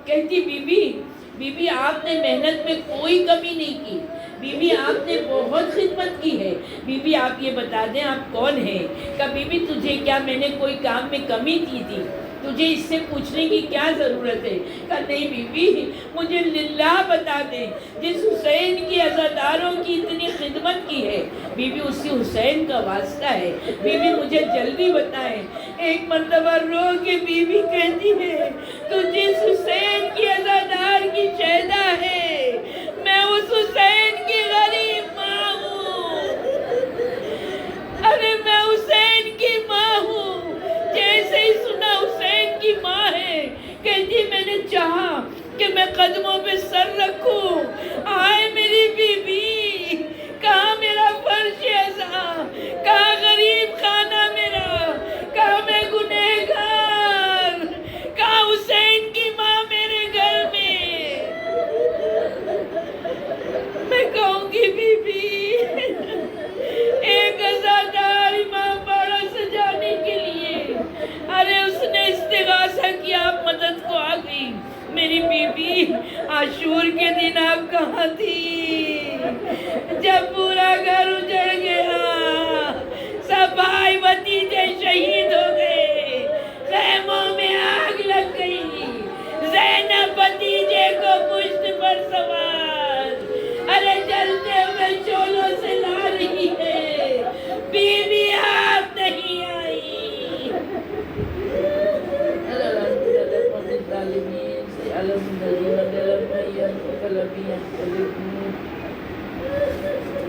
کہتی بی بی آپ نے محنت میں کوئی کمی نہیں کی، بی بی آپ نے بہت خدمت کی ہے، بی بی آپ یہ بتا دیں آپ کون ہیں؟ کہا بی بی تجھے کیا میں نے کوئی کام میں کمی کی تھی؟ تجھے اس سے پوچھنے کی کیا ضرورت ہے؟ کہا نہیں بی بی مجھے للہ بتا دیں، جس حسین کی عزاداروں کی اتنی خدمت کی ہے، بی بی اسی حسین کا واسطہ ہے، بی بی مجھے جلدی بتائیں۔ ایک مرتبہ رو کے بی بی کہتی ہے تو جس حسین کی عزادار کی شہدہ ہے، میں اس حسین کی غریب ماں ہوں، ارے میں حسین کی ماں ہوں۔ جیسے ہی سنا حسین کی ماں ہے، کہتی میں نے چاہا کہ میں قدموں پہ سر رکھوں. آئے میری بی بی، کہاں میرا فرش ایسا، کہاں غریب خانہ میرا، کہاں میں گنہگار، کہاں حسین کی ماں میرے گھر میں. میں کہوں گی بی بی، ایک عزادار امام باڑہ سجانے کے لیے، ارے اس نے استغاثہ کیا، آپ مدد کو آ گئی. میری بی بی، عاشور کے دن آپ کہاں تھی جب پورا گھر اجڑ گیا، سب بھائی بھتیجے شہید ہو گئے، خیموں میں آگ لگ گئی، زینب بھتیجے کو پشت پر سوار ارے جلتے ہوئے شولوں سے لا رہی ہے، بی بی آپ نہیں آئی.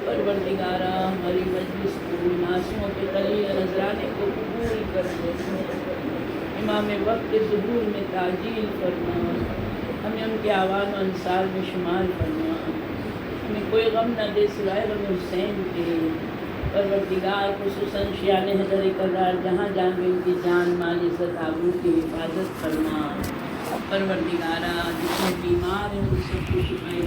پروردگارہ ہماری مجلس کو معصوموں کے قلیل نذرانے کو قبول کر دے. امام وقت ظہور میں تعجیل فرما، ہمیں ان کے اعوان و انصار میں شمار فرما. ہمیں کوئی غم نہ دے سوائے غم حسین کے. پروردگار خصوصاً شیعان حضر کرار جہاں جہاں بھی ان کی جان مال عزت آبرو کی حفاظت فرما. پروردگارہ جتنے بیمار ہیں ان سب کو شفا